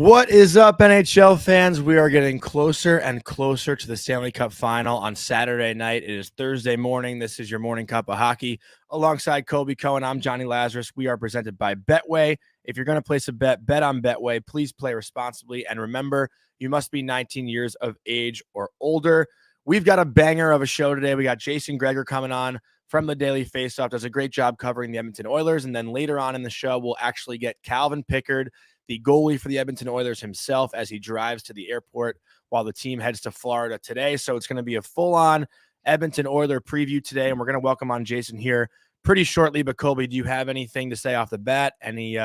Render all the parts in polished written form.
What is up, NHL fans? We are getting closer and closer to the Stanley Cup final on Saturday night. It is Thursday morning. This is your morning cup of hockey. Alongside Colby, Cohen, I'm Jonny, Lazarus. We are presented by Betway. If you're going to place a bet on Betway. Please play responsibly. And remember, you must be 19 years of age or older. We've got a banger of a show today. We got Jason Gregor coming on from the Daily Faceoff. Does a great job covering the Edmonton Oilers. And then later on in the show, we'll actually get Calvin Pickard, the goalie for the Edmonton Oilers himself, as he drives to the airport while the team heads to Florida today. So it's going to be a full-on Edmonton Oiler preview today, and we're going to welcome on Jason here pretty shortly. But Colby, do you have anything to say off the bat? Any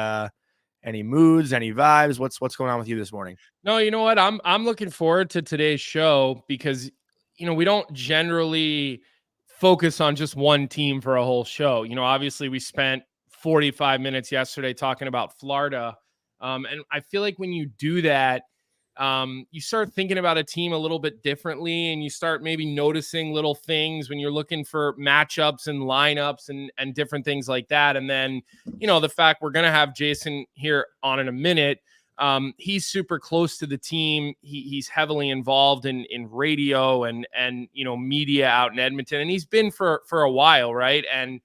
moods, any vibes? What's going on with you this morning? No, you know what? I'm looking forward to today's show because, we don't generally focus on just one team for a whole show. Obviously we spent 45 minutes yesterday talking about Florida. And I feel like when you do that, you start thinking about a team a little bit differently, and you start maybe noticing little things when you're looking for matchups and lineups and different things like that. And then, the fact we're going to have Jason here on in a minute. He's super close to the team. He's heavily involved in radio and media out in Edmonton, and he's been for a while, right? And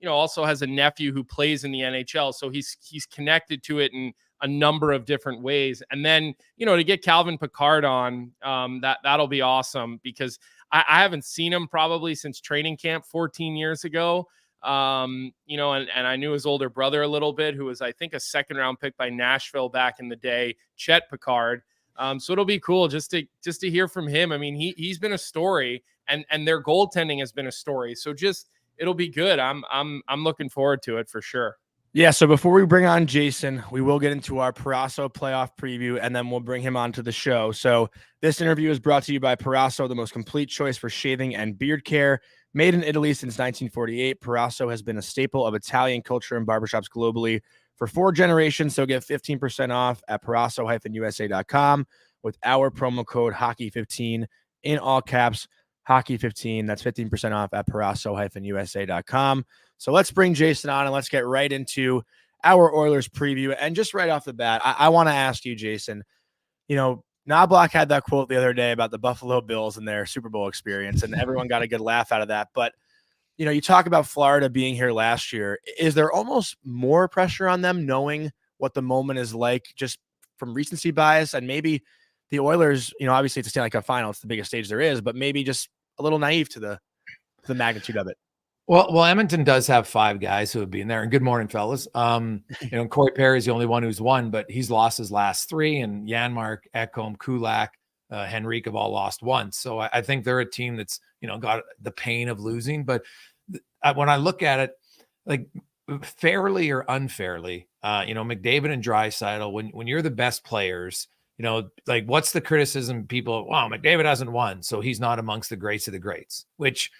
also has a nephew who plays in the NHL, so he's connected to it in a number of different ways. And then, to get Calvin Pickard on, that'll be awesome because I haven't seen him probably since training camp 14 years ago. And I knew his older brother a little bit, who was, I think, a second round pick by Nashville back in the day, Chet Pickard. So it'll be cool just to hear from him. I mean, he's been a story, and their goaltending has been a story. So it'll be good. I'm looking forward to it for sure. Yeah, so before we bring on Jason, we will get into our Parasso playoff preview, and then we'll bring him onto the show. So this interview is brought to you by Parasso, the most complete choice for shaving and beard care. Made in Italy since 1948, Parasso has been a staple of Italian culture and barbershops globally for 4 generations. So get 15% off at parasso-usa.com with our promo code hockey15 in all caps, hockey15. That's 15% off at parasso-usa.com. So let's bring Jason on and let's get right into our Oilers preview. And just right off the bat, I want to ask you, Jason, Knobloch had that quote the other day about the Buffalo Bills and their Super Bowl experience, and everyone got a good laugh out of that. But, you talk about Florida being here last year. Is there almost more pressure on them knowing what the moment is like just from recency bias? And maybe the Oilers, obviously it's a Stanley Cup final, it's the biggest stage there is, but maybe just a little naive to the magnitude of it. Well, Edmonton does have 5 guys who have been there. And good morning, fellas. Corey Perry is the only one who's won, but he's lost his last 3. And Janmark, Ekholm, Kulak, Henrique have all lost once. So I think they're a team that's, got the pain of losing. But when I look at it, like fairly or unfairly, McDavid and Draisaitl, when you're the best players, like what's the criticism? People, wow, McDavid hasn't won, so he's not amongst the greats of the greats, which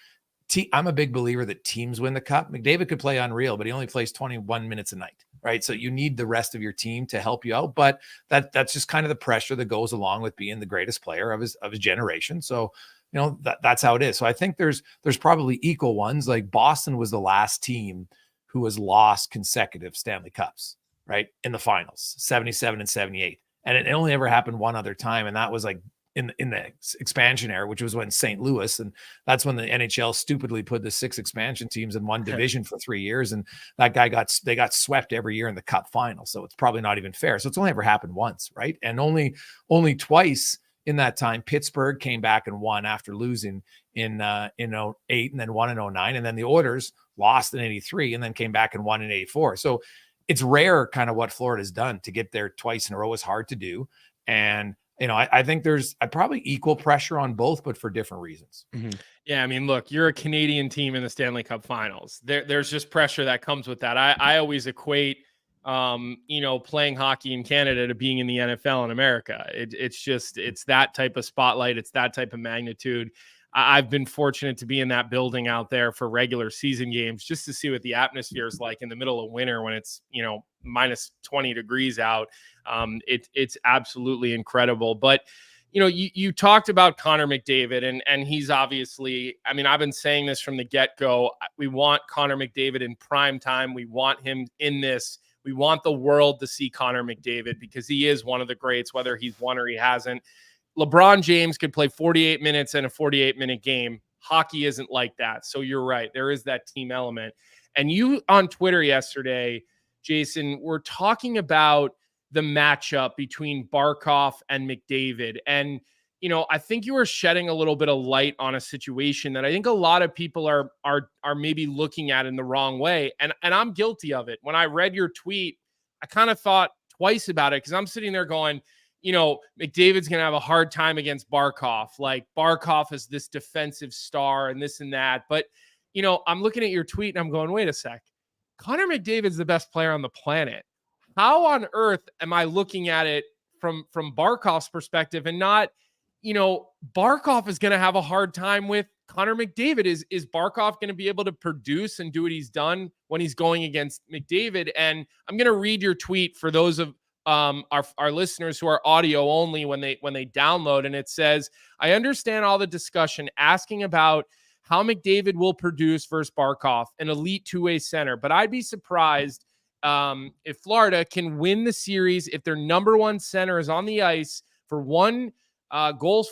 I'm a big believer that teams win the cup. McDavid could play unreal, but he only plays 21 minutes a night, right? So you need the rest of your team to help you out. But that's just kind of the pressure that goes along with being the greatest player of his generation. So, that's how it is. So I think there's probably equal ones. Like Boston was the last team who has lost consecutive Stanley Cups, right? In the finals, 77 and 78. And it only ever happened one other time. And that was like in the expansion era, which was when St. Louis, and that's when the NHL stupidly put the 6 expansion teams in one division for 3 years. And that guy they got swept every year in the cup final. So it's probably not even fair. So it's only ever happened once. Right. And only twice in that time, Pittsburgh came back and won after losing in 08 and then won in 09. And then the Oilers lost in 83 and then came back and won in 84. So it's rare kind of what Florida's done. To get there twice in a row is hard to do. And I think there's probably equal pressure on both, but for different reasons. Mm-hmm. Yeah, I mean, look, you're a Canadian team in the Stanley Cup Finals. There's just pressure that comes with that. I always equate, playing hockey in Canada to being in the NFL in America. It's that type of spotlight. It's that type of magnitude. I've been fortunate to be in that building out there for regular season games just to see what the atmosphere is like in the middle of winter when it's, minus 20 degrees out. It's absolutely incredible. But, you talked about Connor McDavid and he's obviously, I mean, I've been saying this from the get-go. We want Connor McDavid in prime time. We want him in this We want the world to see Connor McDavid because he is one of the greats, whether he's won or he hasn't. LeBron James could play 48 minutes in a 48-minute game. Hockey isn't like that. So you're right. There is that team element. And you on Twitter yesterday, Jason, were talking about the matchup between Barkov and McDavid. And, I think you were shedding a little bit of light on a situation that I think a lot of people are maybe looking at in the wrong way. And I'm guilty of it. When I read your tweet, I kind of thought twice about it because I'm sitting there going, McDavid's going to have a hard time against Barkov. Like Barkov is this defensive star and this and that. But, I'm looking at your tweet and I'm going, wait a sec. Connor McDavid's the best player on the planet. How on earth am I looking at it from Barkov's perspective and not, Barkov is going to have a hard time with Connor McDavid? Is Barkov going to be able to produce and do what he's done when he's going against McDavid? And I'm going to read your tweet for those of our listeners who are audio only when they download. And it says, I understand all the discussion asking about how McDavid will produce versus Barkov, an elite two-way center. But I'd be surprised if Florida can win the series if their number one center is on the ice for one goal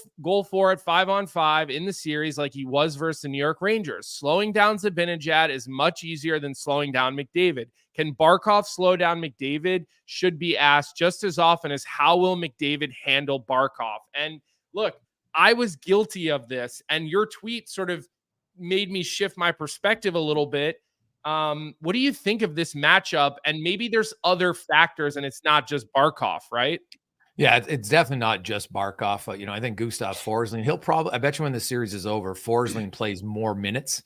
for it 5-on-5 in the series like he was versus the New York Rangers. Slowing down Zibanejad is much easier than slowing down McDavid. Can Barkov slow down McDavid? Should be asked just as often as how will McDavid handle Barkov? And look, I was guilty of this, and your tweet sort of made me shift my perspective a little bit. What do you think of this matchup? And maybe there's other factors and it's not just Barkov, right? Yeah, it's definitely not just Barkov. I think Gustav Forsling, I bet you when the series is over, Forsling plays more minutes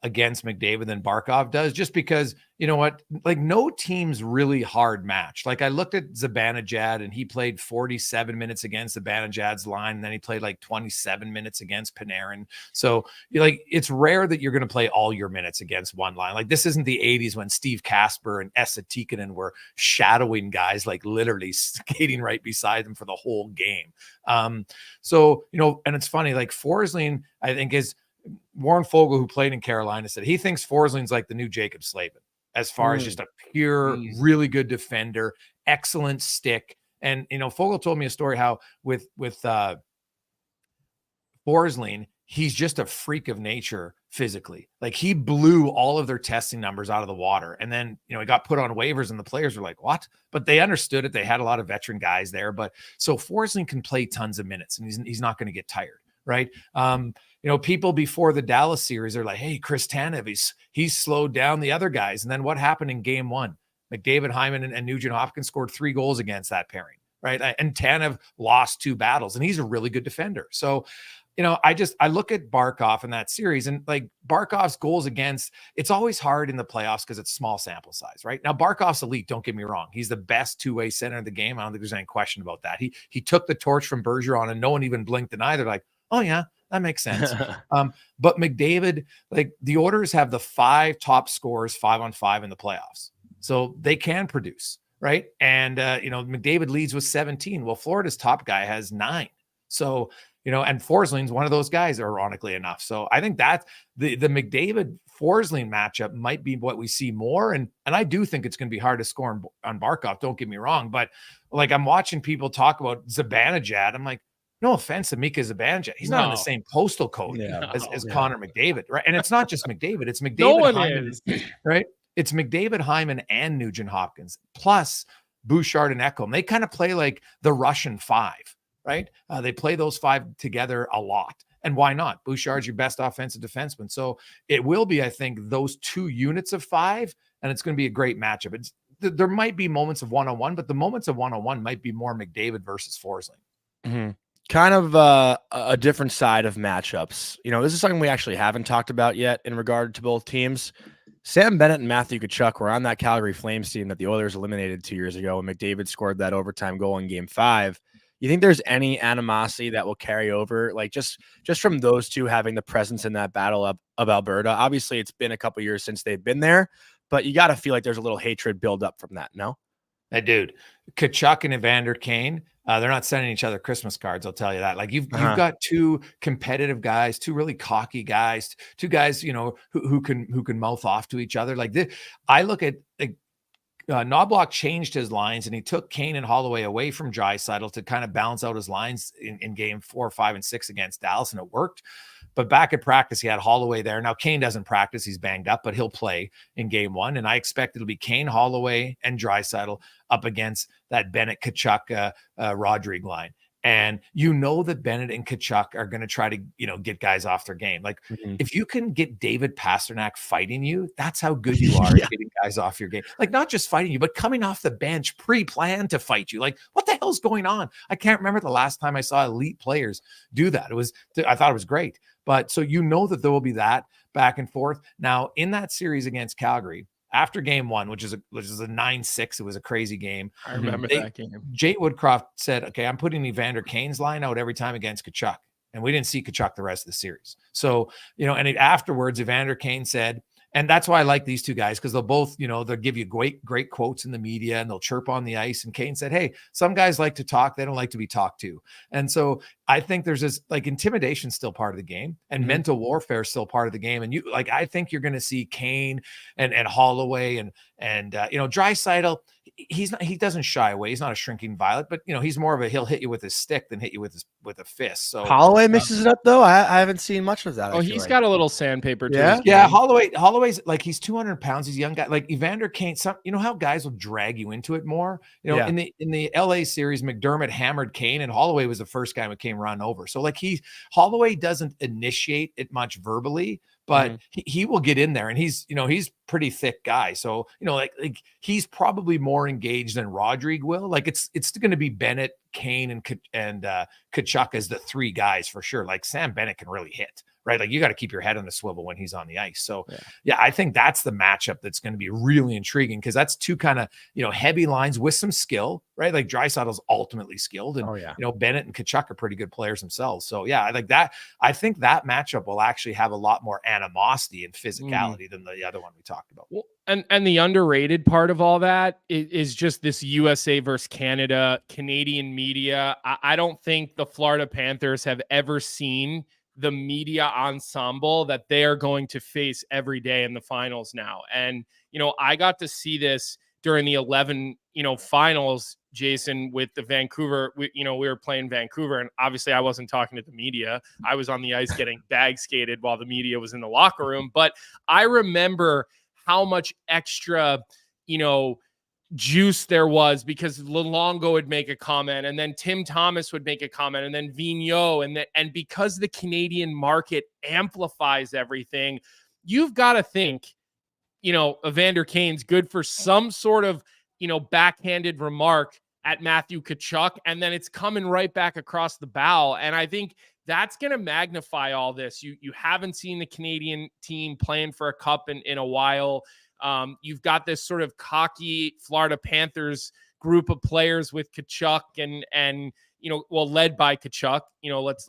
against McDavid than Barkov does, just because, you know what, like no team's really hard match. Like I looked at Zibanejad and he played 47 minutes against Zibanejad's line. And then he played like 27 minutes against Panarin. So it's rare that you're going to play all your minutes against one line. Like this isn't the 80s when Steve Kasper and Esa Tikkanen were shadowing guys, like literally skating right beside them for the whole game. And it's funny, like Forsling, I think Warren Fogle, who played in Carolina, said he thinks Forsling's like the new Jacob Slavin as far as just a pure, really good defender, excellent stick. And, Fogle told me a story how with Forsling, he's just a freak of nature physically. Like he blew all of their testing numbers out of the water. And then, he got put on waivers and the players were like, what? But they understood it. They had a lot of veteran guys there. But so Forsling can play tons of minutes and he's not going to get tired. Right. People before the Dallas series are like, hey, Chris Tanev, he's slowed down the other guys. And then what happened in game one? McDavid, Hyman, and Nugent Hopkins scored 3 goals against that pairing. Right. And Tanev lost 2 battles and he's a really good defender. So, I look at Barkov in that series and like Barkov's goals against, it's always hard in the playoffs because it's small sample size, right? Now, Barkov's elite, don't get me wrong. He's the best two-way center in the game. I don't think there's any question about that. He took the torch from Bergeron and no one even blinked an eye. They're like, oh yeah, that makes sense. But McDavid, like the Oilers have the 5 top scorers 5-on-5 in the playoffs. So they can produce, right? And, McDavid leads with 17. Well, Florida's top guy has 9. So, and Forsling's one of those guys, ironically enough. So I think that the McDavid Forsling matchup might be what we see more. And I do think it's going to be hard to score on Barkov. Don't get me wrong. But like I'm watching people talk about Zibanejad. I'm like, no offense to Mika Zibanejad. He's not in the same postal code as Connor McDavid, right? And it's not just McDavid. It's McDavid. No one Hyman, is. right? It's McDavid, Hyman, and Nugent Hopkins, plus Bouchard and Ekholm. They kind of play like the Russian 5, right? They play those 5 together a lot. And why not? Bouchard's your best offensive defenseman. So it will be, I think, those 2 units of 5, and it's going to be a great matchup. There might be moments of one-on-one, but the moments of one-on-one might be more McDavid versus Forsling. Mm-hmm. Kind of a different side of matchups. This is something we actually haven't talked about yet in regard to both teams. Sam Bennett and Matthew Tkachuk were on that Calgary Flames team that the Oilers eliminated 2 years ago when McDavid scored that overtime goal in Game 5. You think there's any animosity that will carry over, like just from those two having the presence in that battle of Alberta? Obviously, it's been a couple years since they've been there, but you got to feel like there's a little hatred build up from that, no? Hey, dude, Tkachuk and Evander Kane, they're not sending each other Christmas cards. I'll tell you that. Like you've got 2 competitive guys, 2 really cocky guys, 2 guys, who can mouth off to each other. Like this, I look at like Knobloch changed his lines, and he took Kane and Holloway away from Draisaitl to kind of balance out his lines in game 4, 5, and 6 against Dallas, and it worked. But back at practice, he had Holloway there. Now, Kane doesn't practice. He's banged up, but he'll play in game 1. And I expect it'll be Kane, Holloway, and Draisaitl up against that Bennett, Tkachuk, Rodrigue line. And you know that Bennett and Tkachuk are going to try to, get guys off their game. Like, if you can get David Pastrnak fighting you, that's how good you are at getting guys off your game. Like, not just fighting you, but coming off the bench, pre-planned to fight you. Like, what the hell's going on? I can't remember the last time I saw elite players do that. I thought it was great. But so that there will be that back and forth. Now, in that series against Calgary, after game 1, which is a 9-6, it was a crazy game. I remember that game. Jay Woodcroft said, okay, I'm putting Evander Kane's line out every time against Tkachuk. And we didn't see Tkachuk the rest of the series. So, and afterwards, Evander Kane said, and that's why I like these two guys, because they'll both, they'll give you great quotes in the media and they'll chirp on the ice. And Kane said, hey, some guys like to talk. They don't like to be talked to. And so I think there's this, like, intimidation still part of the game, and mental warfare is still part of the game. And I think you're going to see Kane and Holloway and Draisaitl. He doesn't shy away. He's not a shrinking violet, but he's more of he'll hit you with his stick than hit you with a fist. So Holloway mixes it up though. I haven't seen much of that. Oh, he's got a little sandpaper too. Yeah. Holloway's like, he's 200 pounds. He's a young guy. Like Evander Kane, how guys will drag you into it more. In the LA series, McDermott hammered Kane, and Holloway was the first guy who came run over. So like Holloway doesn't initiate it much verbally, but he will get in there, and he's pretty thick guy. So, like he's probably more engaged than Rodrigue will. Like it's going to be Bennett, Kane, and Tkachuk as the 3 guys for sure. Like Sam Bennett can really hit, right? Like you got to keep your head on the swivel when he's on the ice. So I think that's the matchup that's going to be really intriguing, because that's 2 kind of, heavy lines with some skill, right? Like Draisaitl's ultimately skilled, and Bennett and Tkachuk are pretty good players themselves. So I like that. I think that matchup will actually have a lot more animosity and physicality than the other one we talked about. Well, and the underrated part of all that is just this USA versus Canada, Canadian media. I don't think the Florida Panthers have ever seen the media ensemble that they are going to face every day in the finals now. And, I got to see this during the 11, finals, Jason, with the Vancouver. We were playing Vancouver, and obviously I wasn't talking to the media. I was on the ice getting bag skated while the media was in the locker room. But I remember how much extra, juice there was, because Luongo would make a comment, and then Tim Thomas would make a comment, and then Vigneault, and because the Canadian market amplifies everything, you've got to think, Evander Kane's good for some sort of, backhanded remark at Matthew Tkachuk, and then it's coming right back across the bow. And I think that's going to magnify all this. You haven't seen the Canadian team playing for a cup in a while. You've got this sort of cocky Florida Panthers group of players with Tkachuk and led by Tkachuk.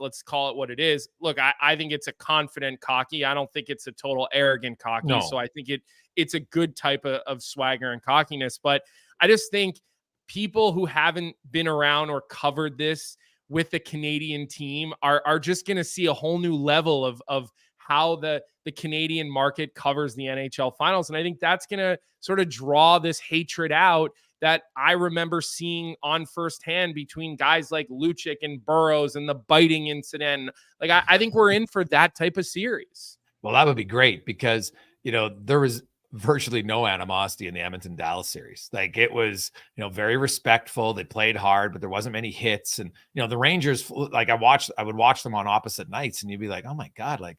Let's call it what it is. Look, I think it's a confident cocky. I don't think it's a total arrogant cocky. No. So I think it's a good type of swagger and cockiness. But I just think people who haven't been around or covered this with the Canadian team are just going to see a whole new level of how the Canadian market covers the NHL finals. And I think that's going to sort of draw this hatred out that I remember seeing on firsthand between guys like Lucic and Burrows and the biting incident. Like, I think we're in for that type of series. Well, that would be great, because, there was virtually no animosity in the Edmonton Dallas series. Like, it was, very respectful. They played hard, but there wasn't many hits. And, the Rangers, like I would watch them on opposite nights, and you'd be like, oh my God, like,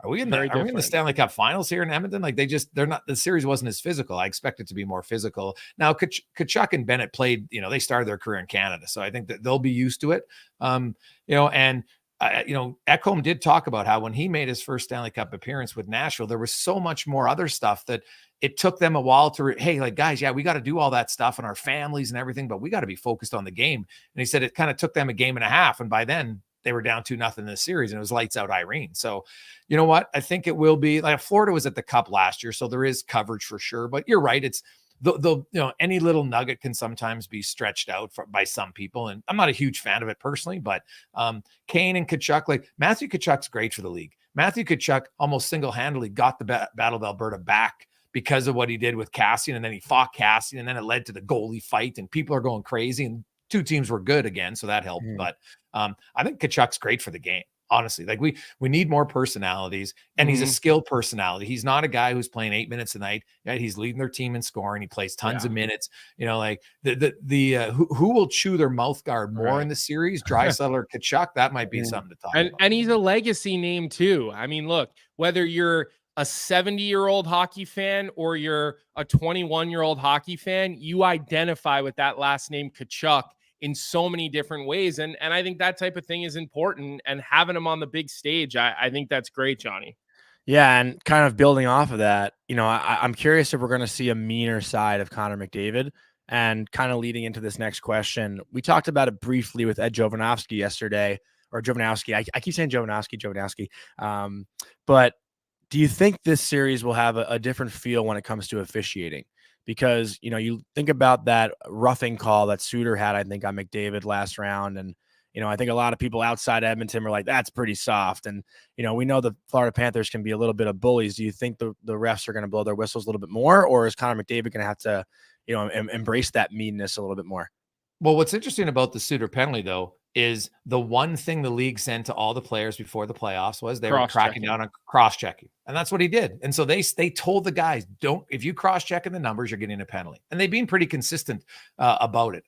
are we in the Stanley Cup finals here in Edmonton? Like, they're not, the series wasn't as physical. I expect it to be more physical. Now, Tkachuk and Bennett played, they started their career in Canada. So I think that they'll be used to it. Ekholm did talk about how when he made his first Stanley Cup appearance with Nashville, there was so much more other stuff that it took them a while to, hey, like, guys, we got to do all that stuff and our families and everything, but we got to be focused on the game. And he said it kind of took them a game and a half. And by then, they were down 2-0 in the series, and it was lights out Irene. So, you know what? I think it will be like Florida was at the Cup last year, so there is coverage for sure. But you're right; it's any little nugget can sometimes be stretched out by some people, and I'm not a huge fan of it personally. But Kane and Tkachuk, like Matthew Tkachuk's great for the league. Matthew Tkachuk almost single-handedly got the Battle of Alberta back because of what he did with Cassian, and then he fought Cassian, and then it led to the goalie fight, and people are going crazy, and two teams were good again, so that helped. But I think Tkachuk's great for the game. Honestly, like we need more personalities, and he's a skilled personality. He's not a guy who's playing 8 minutes a night. Right? He's leading their team in scoring. He plays tons of minutes. You know, like who will chew their mouth guard more in the series? Draisaitl or Tkachuk? That might be something to talk about. And he's a legacy name too. I mean, look, whether you're a 70-year-old hockey fan or you're a 21-year-old hockey fan, you identify with that last name Tkachuk in so many different ways. And I think that type of thing is important, and having him on the big stage, I think that's great, Johnny. Yeah. And kind of building off of that, you know, I'm curious if we're going to see a meaner side of Connor McDavid. And kind of leading into this next question, we talked about it briefly with Ed Jovanovski yesterday, or Jovanovski. I keep saying Jovanovski. But do you think this series will have a different feel when it comes to officiating? Because, you know, you think about that roughing call that Suter had, I think, on McDavid last round. And, you know, I think a lot of people outside Edmonton were like, that's pretty soft. And, you know, we know the Florida Panthers can be a little bit of bullies. Do you think the refs are going to blow their whistles a little bit more? Or is Connor McDavid going to have to, you know, embrace that meanness a little bit more? Well, what's interesting about the Suter penalty, though, is the one thing the league sent to all the players before the playoffs was they were cracking down on cross-checking. And that's what he did. And so they told the guys, if you cross-check in the numbers, you're getting a penalty. And they've been pretty consistent about it.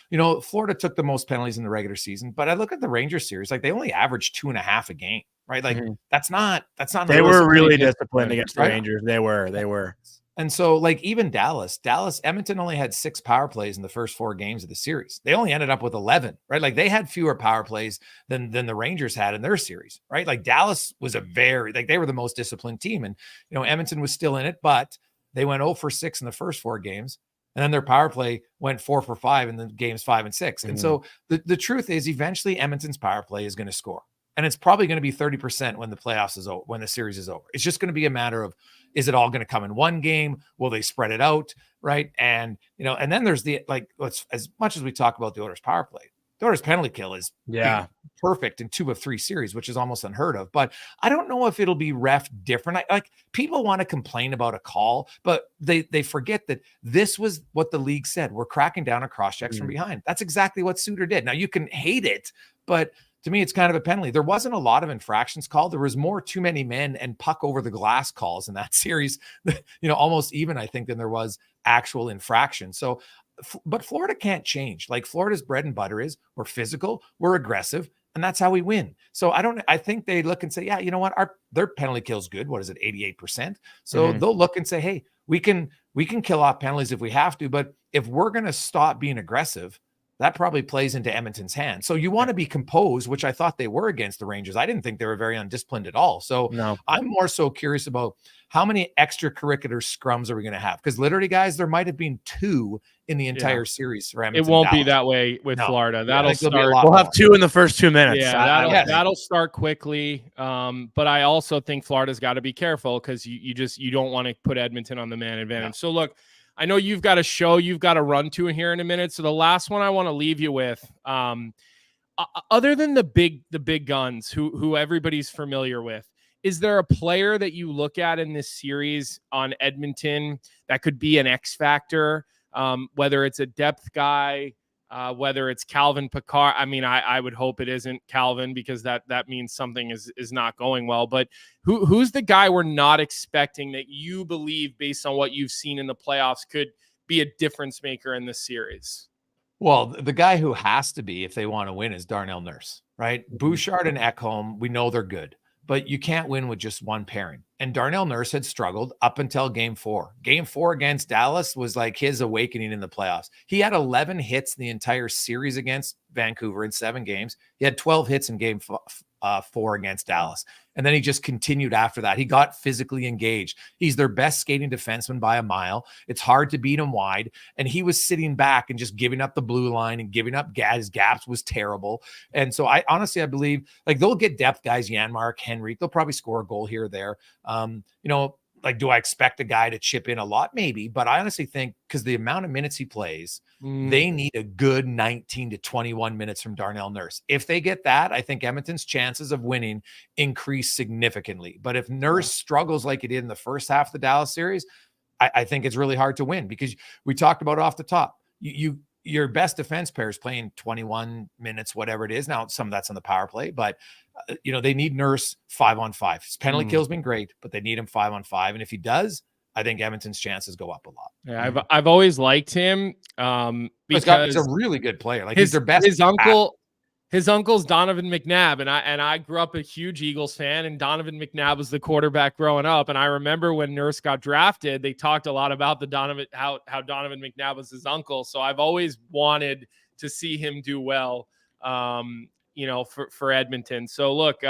You know, Florida took the most penalties in the regular season, but I look at the Rangers series, like they only averaged 2.5 a game, right? Like that's not. They were really disciplined against the Rangers. They were. And so, like, even Dallas, Edmonton only had 6 power plays in the first 4 games of the series. They only ended up with 11, right? Like, they had fewer power plays than the Rangers had in their series, right? Like, Dallas was they were the most disciplined team. And, you know, Edmonton was still in it, but they went 0 for 6 in the first 4 games. And then their power play went 4 for 5 in the games 5 and 6. And so the truth is, eventually Edmonton's power play is going to score. And it's probably going to be 30% when the playoffs is over, when the series is over. It's just going to be a matter of, is it all going to come in one game? Will they spread it out? Right. And, you know, and then there's as much as we talk about the Oilers power play, the Oilers penalty kill is perfect in 2 of 3 series, which is almost unheard of. But I don't know if it'll be ref different. Like, people want to complain about a call, but they forget that this was what the league said. We're cracking down on cross checks from behind. That's exactly what Suter did. Now, you can hate it, but to me, it's kind of a penalty. There wasn't a lot of infractions called. There was more too many men and puck over the glass calls in that series, you know, almost even, I think, than there was actual infraction. So, but Florida can't change. Like, Florida's bread and butter is we're physical, we're aggressive, and that's how we win. So I think they look and say, yeah, you know what? Their penalty kill's good. What is it? 88%. So they'll look and say, hey, we can kill off penalties if we have to, but if we're going to stop being aggressive, that probably plays into Edmonton's hands. So you want to be composed, which I thought they were against the Rangers. I didn't think they were very undisciplined at all. So I'm more so curious about how many extracurricular scrums are we going to have? Because literally, guys, there might have been 2 in the entire series for Edmonton. It won't be that way with Florida. That'll start. We'll have 2 in the first 2 minutes. Yeah, that'll start quickly. But I also think Florida's got to be careful, because you don't want to put Edmonton on the man advantage. So look, I know you've got a show you've got to run to here in a minute. So the last one I want to leave you with, other than the big guns who everybody's familiar with, is there a player that you look at in this series on Edmonton that could be an X factor? Whether it's a depth guy, whether it's Calvin Pickard. I mean, I would hope it isn't Calvin, because that means something is not going well. But who's the guy we're not expecting that you believe, based on what you've seen in the playoffs, could be a difference maker in this series? Well, the guy who has to be, if they want to win, is Darnell Nurse, right? Bouchard and Ekholm, we know they're good, but you can't win with just one pairing. And Darnell Nurse had struggled up until game 4. Game 4 against Dallas was like his awakening in the playoffs. He had 11 hits in the entire series against Vancouver in 7 games. He had 12 hits in game 4 against Dallas. And then he just continued after that. He got physically engaged. He's their best skating defenseman by a mile. It's hard to beat him wide. And he was sitting back and just giving up the blue line and giving up his gaps was terrible. And so I believe, like, they'll get depth guys, Janmark, Henry. They'll probably score a goal here or there. You know, like, do I expect a guy to chip in a lot? Maybe, but I honestly think, because the amount of minutes he plays, they need a good 19 to 21 minutes from Darnell Nurse. If they get that, I think Edmonton's chances of winning increase significantly. But if Nurse struggles like he did in the first half of the Dallas series, I think it's really hard to win because we talked about off the top. Your best defense pair is playing 21 minutes, whatever it is. Now, some of that's on the power play, but they need Nurse 5-on-5. His penalty kill's been great, but they need him 5-on-5. And if he does, I think Edmonton's chances go up a lot. Yeah, I've always liked him because he's a really good player. Like he's their best. His uncle's Donovan McNabb, and I grew up a huge Eagles fan, and Donovan McNabb was the quarterback growing up. And I remember when Nurse got drafted, they talked a lot about how Donovan McNabb was his uncle. So I've always wanted to see him do well, for Edmonton. So look,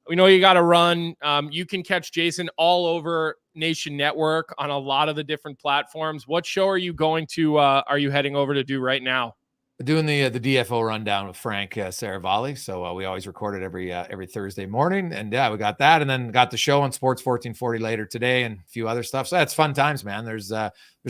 we know you got to run. You can catch Jason all over Nation Network on a lot of the different platforms. What show are you going to? Are you heading over to do right now? Doing the DFO rundown with Frank Saravalli. So we always record it every Thursday morning. And we got that, and then got the show on Sports 1440 later today and a few other stuff. So that's fun times, man. There's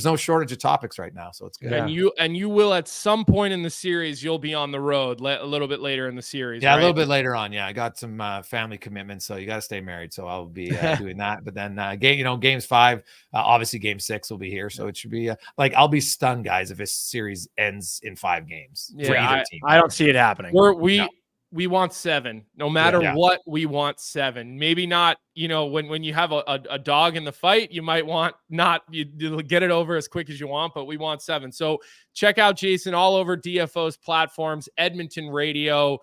no shortage of topics right now. So it's good. Yeah. And you will at some point in the series, you'll be on the road a little bit later in the series. Yeah, right? A little bit later on. Yeah, I got some family commitments, so you got to stay married. So I'll be doing that. But then games 5, obviously game 6 will be here. So it should be I'll be stunned, guys, if this series ends in 5 games. Yeah, I don't see it happening. We want 7, no matter what. We want 7. Maybe not. When you have a dog in the fight, you might want you get it over as quick as you want, but we want 7. So check out Jason all over DFO's platforms, Edmonton Radio.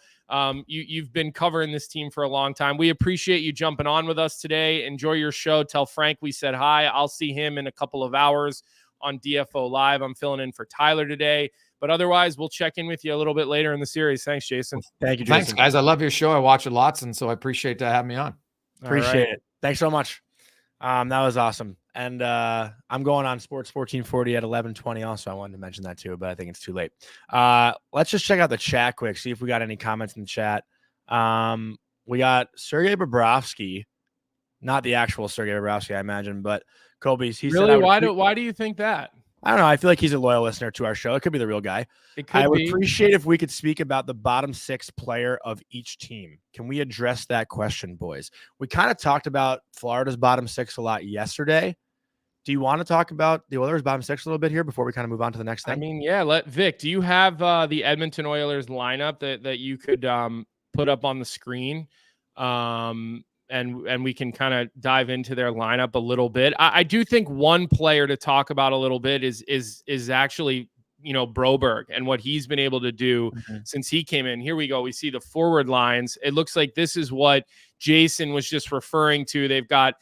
You've been covering this team for a long time. We appreciate you jumping on with us today. Enjoy your show. Tell Frank we said hi. I'll see him in a couple of hours on DFO Live. I'm filling in for Tyler today. But otherwise, we'll check in with you a little bit later in the series. Thanks, Jason. Thank you, Jason. Thanks, guys. I love your show. I watch it lots, and so I appreciate having me on. Appreciate it. Thanks so much. That was awesome. And I'm going on Sports 1440 at 11:20 also. I wanted to mention that too, but I think it's too late. Let's just check out the chat quick, see if we got any comments in the chat. We got Sergei Bobrovsky, not the actual Sergei Bobrovsky, I imagine, but Colby's. He really? said, why do you think that? I don't know. I feel like he's a loyal listener to our show. It could be the real guy. I would appreciate if we could speak about the bottom 6 player of each team. Can we address that question, boys? We kind of talked about Florida's bottom 6 a lot yesterday. Do you want to talk about the Oilers' bottom 6 a little bit here before we kind of move on to the next thing? I mean, yeah. Vic, do you have the Edmonton Oilers lineup that you could put up on the screen? And we can kind of dive into their lineup a little bit. I do think one player to talk about a little bit is actually, Broberg and what he's been able to do since he came in. Here we go. We see the forward lines. It looks like this is what Jason was just referring to. They've got,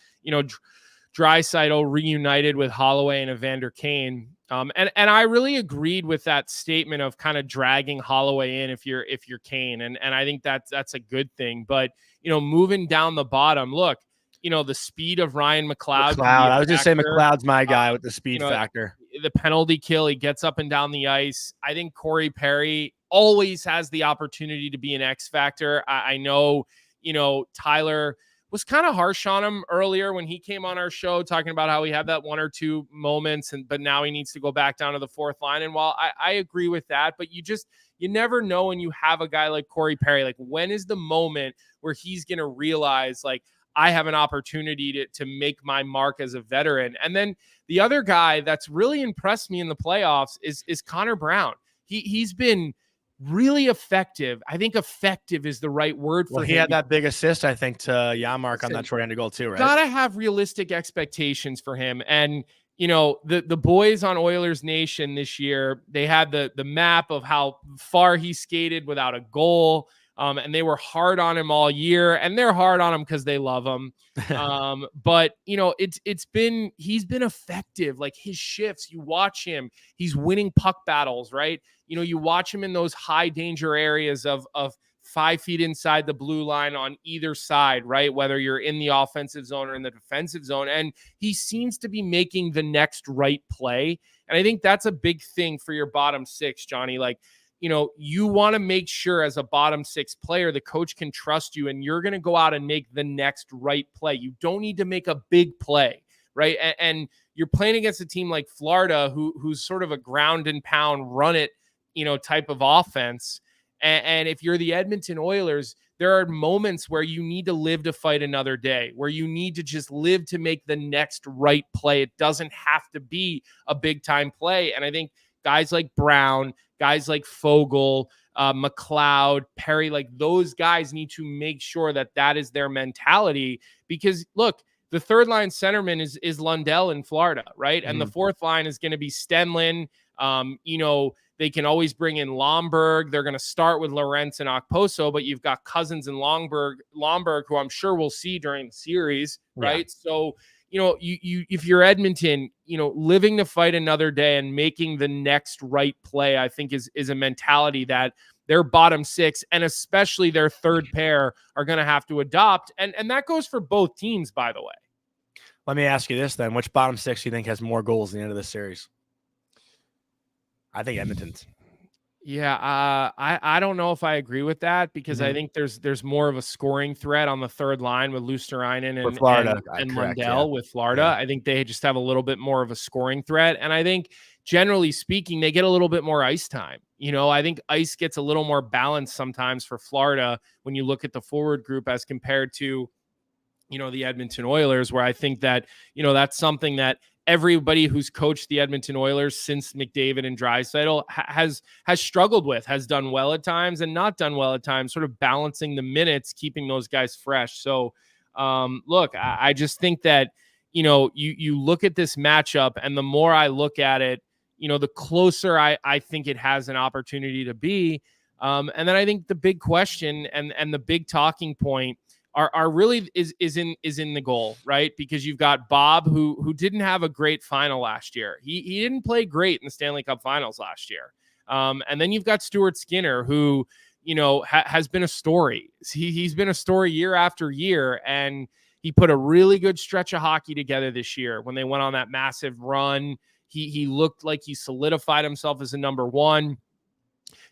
Draisaitl reunited with Holloway and Evander Kane. And I really agreed with that statement of kind of dragging Holloway in if you're Kane. And I think that's a good thing. But, moving down the bottom, look, the speed of Ryan McLeod. I was just saying McLeod's my guy with the speed factor. The penalty kill, he gets up and down the ice. I think Corey Perry always has the opportunity to be an X factor. I know, Tyler was kind of harsh on him earlier when he came on our show, talking about how he had that 1 or 2 moments, but now he needs to go back down to the 4th line. And while I agree with that, but you never know when you have a guy like Corey Perry, like when is the moment where he's going to realize, like, I have an opportunity to make my mark as a veteran. And then the other guy that's really impressed me in the playoffs is Connor Brown. He's been really effective. I think effective is the right word for him. He had that big assist, I think, to Janmark on that short-handed goal too, right? Gotta have realistic expectations for him. And, the boys on Oilers Nation this year, they had the map of how far he skated without a goal. And they were hard on him all year, and they're hard on him because they love him. But he's been effective. Like his shifts, you watch him, he's winning puck battles, right? You watch him in those high danger areas of 5 feet inside the blue line on either side, right? Whether you're in the offensive zone or in the defensive zone. And he seems to be making the next right play. And I think that's a big thing for your bottom 6, Johnny. Like, you want to make sure as a bottom 6 player, the coach can trust you and you're going to go out and make the next right play. You don't need to make a big play, right? And you're playing against a team like Florida, who's sort of a ground and pound, run it, type of offense. And if you're the Edmonton Oilers, there are moments where you need to live to fight another day, where you need to just live to make the next right play. It doesn't have to be a big time play. And I think guys like Brown, guys like Fogle, McLeod, Perry, like those guys need to make sure that that is their mentality, because look, the third line centerman is Lundell in Florida, right? And the fourth line is going to be Stenlin. They can always bring in Lomberg. They're going to start with Lorentz and Okposo, but you've got Cousins and Lomberg, who I'm sure we'll see during the series, right? Yeah. So, if you're Edmonton, living to fight another day and making the next right play, I think is a mentality that their bottom six and especially their third pair are going to have to adopt. And that goes for both teams, by the way. Let me ask you this then. Which bottom six do you think has more goals at the end of the series? I think Edmonton's. Yeah, I don't know if I agree with that, because I think there's more of a scoring threat on the third line with Luosterainen and Lundell with Florida. Yeah. I think they just have a little bit more of a scoring threat. And I think generally speaking, they get a little bit more ice time. I think ice gets a little more balanced sometimes for Florida when you look at the forward group as compared to, the Edmonton Oilers, where I think that, that's something that everybody who's coached the Edmonton Oilers since McDavid and Draisaitl has struggled with, has done well at times and not done well at times, sort of balancing the minutes, keeping those guys fresh. So, look, I just think that, you look at this matchup, and the more I look at it, the closer I think it has an opportunity to be. And then I think the big question and the big talking point are really is in the goal, right? Because you've got Bob, who didn't have a great final last year. He didn't play great in the Stanley Cup Finals last year. And then you've got Stuart Skinner, who has been a story. He's been a story year after year, and he put a really good stretch of hockey together this year when they went on that massive run. He looked like he solidified himself as a number one.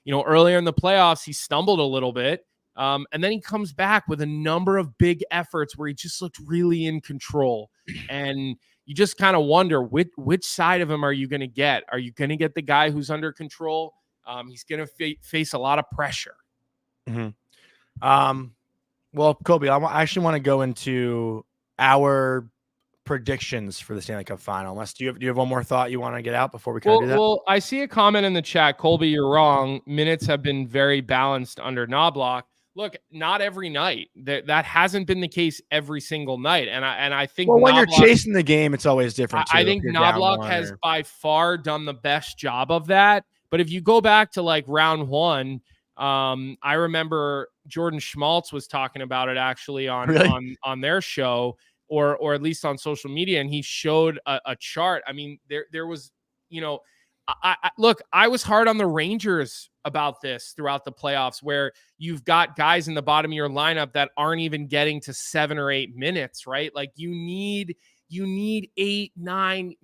Earlier in the playoffs, he stumbled a little bit. And then he comes back with a number of big efforts where he just looked really in control. And you just kind of wonder, which side of him are you going to get? Are you going to get the guy who's under control? He's going to face a lot of pressure. Mm-hmm. Well, Colby, I actually want to go into our predictions for the Stanley Cup Final. Unless do you have one more thought you want to get out before we kind of do that? Well, I see a comment in the chat. Colby, you're wrong. Minutes have been very balanced under Knoblauch. Look, not every night. That hasn't been the case every single night. And I think when you're chasing the game, it's always different too. I think Knoblauch has by far done the best job of that. But if you go back to like round one, I remember Jordan Schmaltz was talking about it actually on their show, or at least on social media, and he showed a chart. I mean, there was, I was hard on the Rangers about this throughout the playoffs, where you've got guys in the bottom of your lineup that aren't even getting to 7 or 8 minutes, right? Like you need 8, 9,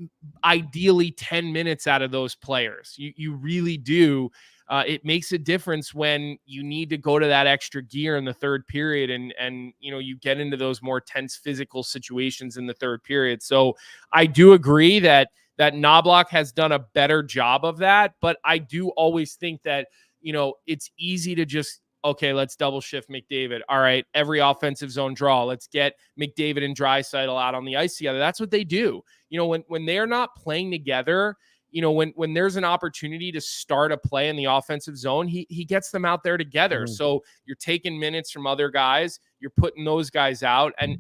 ideally 10 minutes out of those players. You really do. It makes a difference when you need to go to that extra gear in the third period, and you get into those more tense physical situations in the third period. So I do agree that Knoblauch has done a better job of that, but I do always think that, it's easy to just, okay, let's double shift McDavid. All right, every offensive zone draw. Let's get McDavid and Draisaitl out on the ice together. That's what they do. When they're not playing together, when there's an opportunity to start a play in the offensive zone, he gets them out there together. So you're taking minutes from other guys, you're putting those guys out, and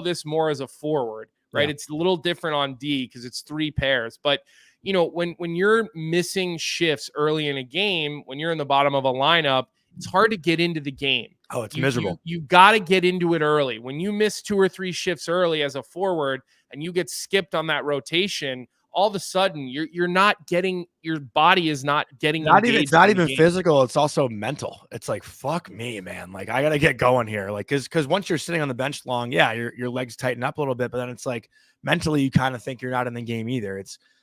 this more as a forward, right? Yeah. It's a little different on D because it's 3 pairs. But, when you're missing shifts early in a game, when you're in the bottom of a lineup, it's hard to get into the game. Oh, it's miserable. You got to get into it early. When you miss 2 or 3 shifts early as a forward and you get skipped on that rotation, all of a sudden you're not getting, your body is not getting it's not even physical, it's also mental. It's like, fuck me, man, like I gotta get going here, like because once you're sitting on the bench long, yeah, your legs tighten up a little bit, but then it's like mentally you kind of think you're not in the game either.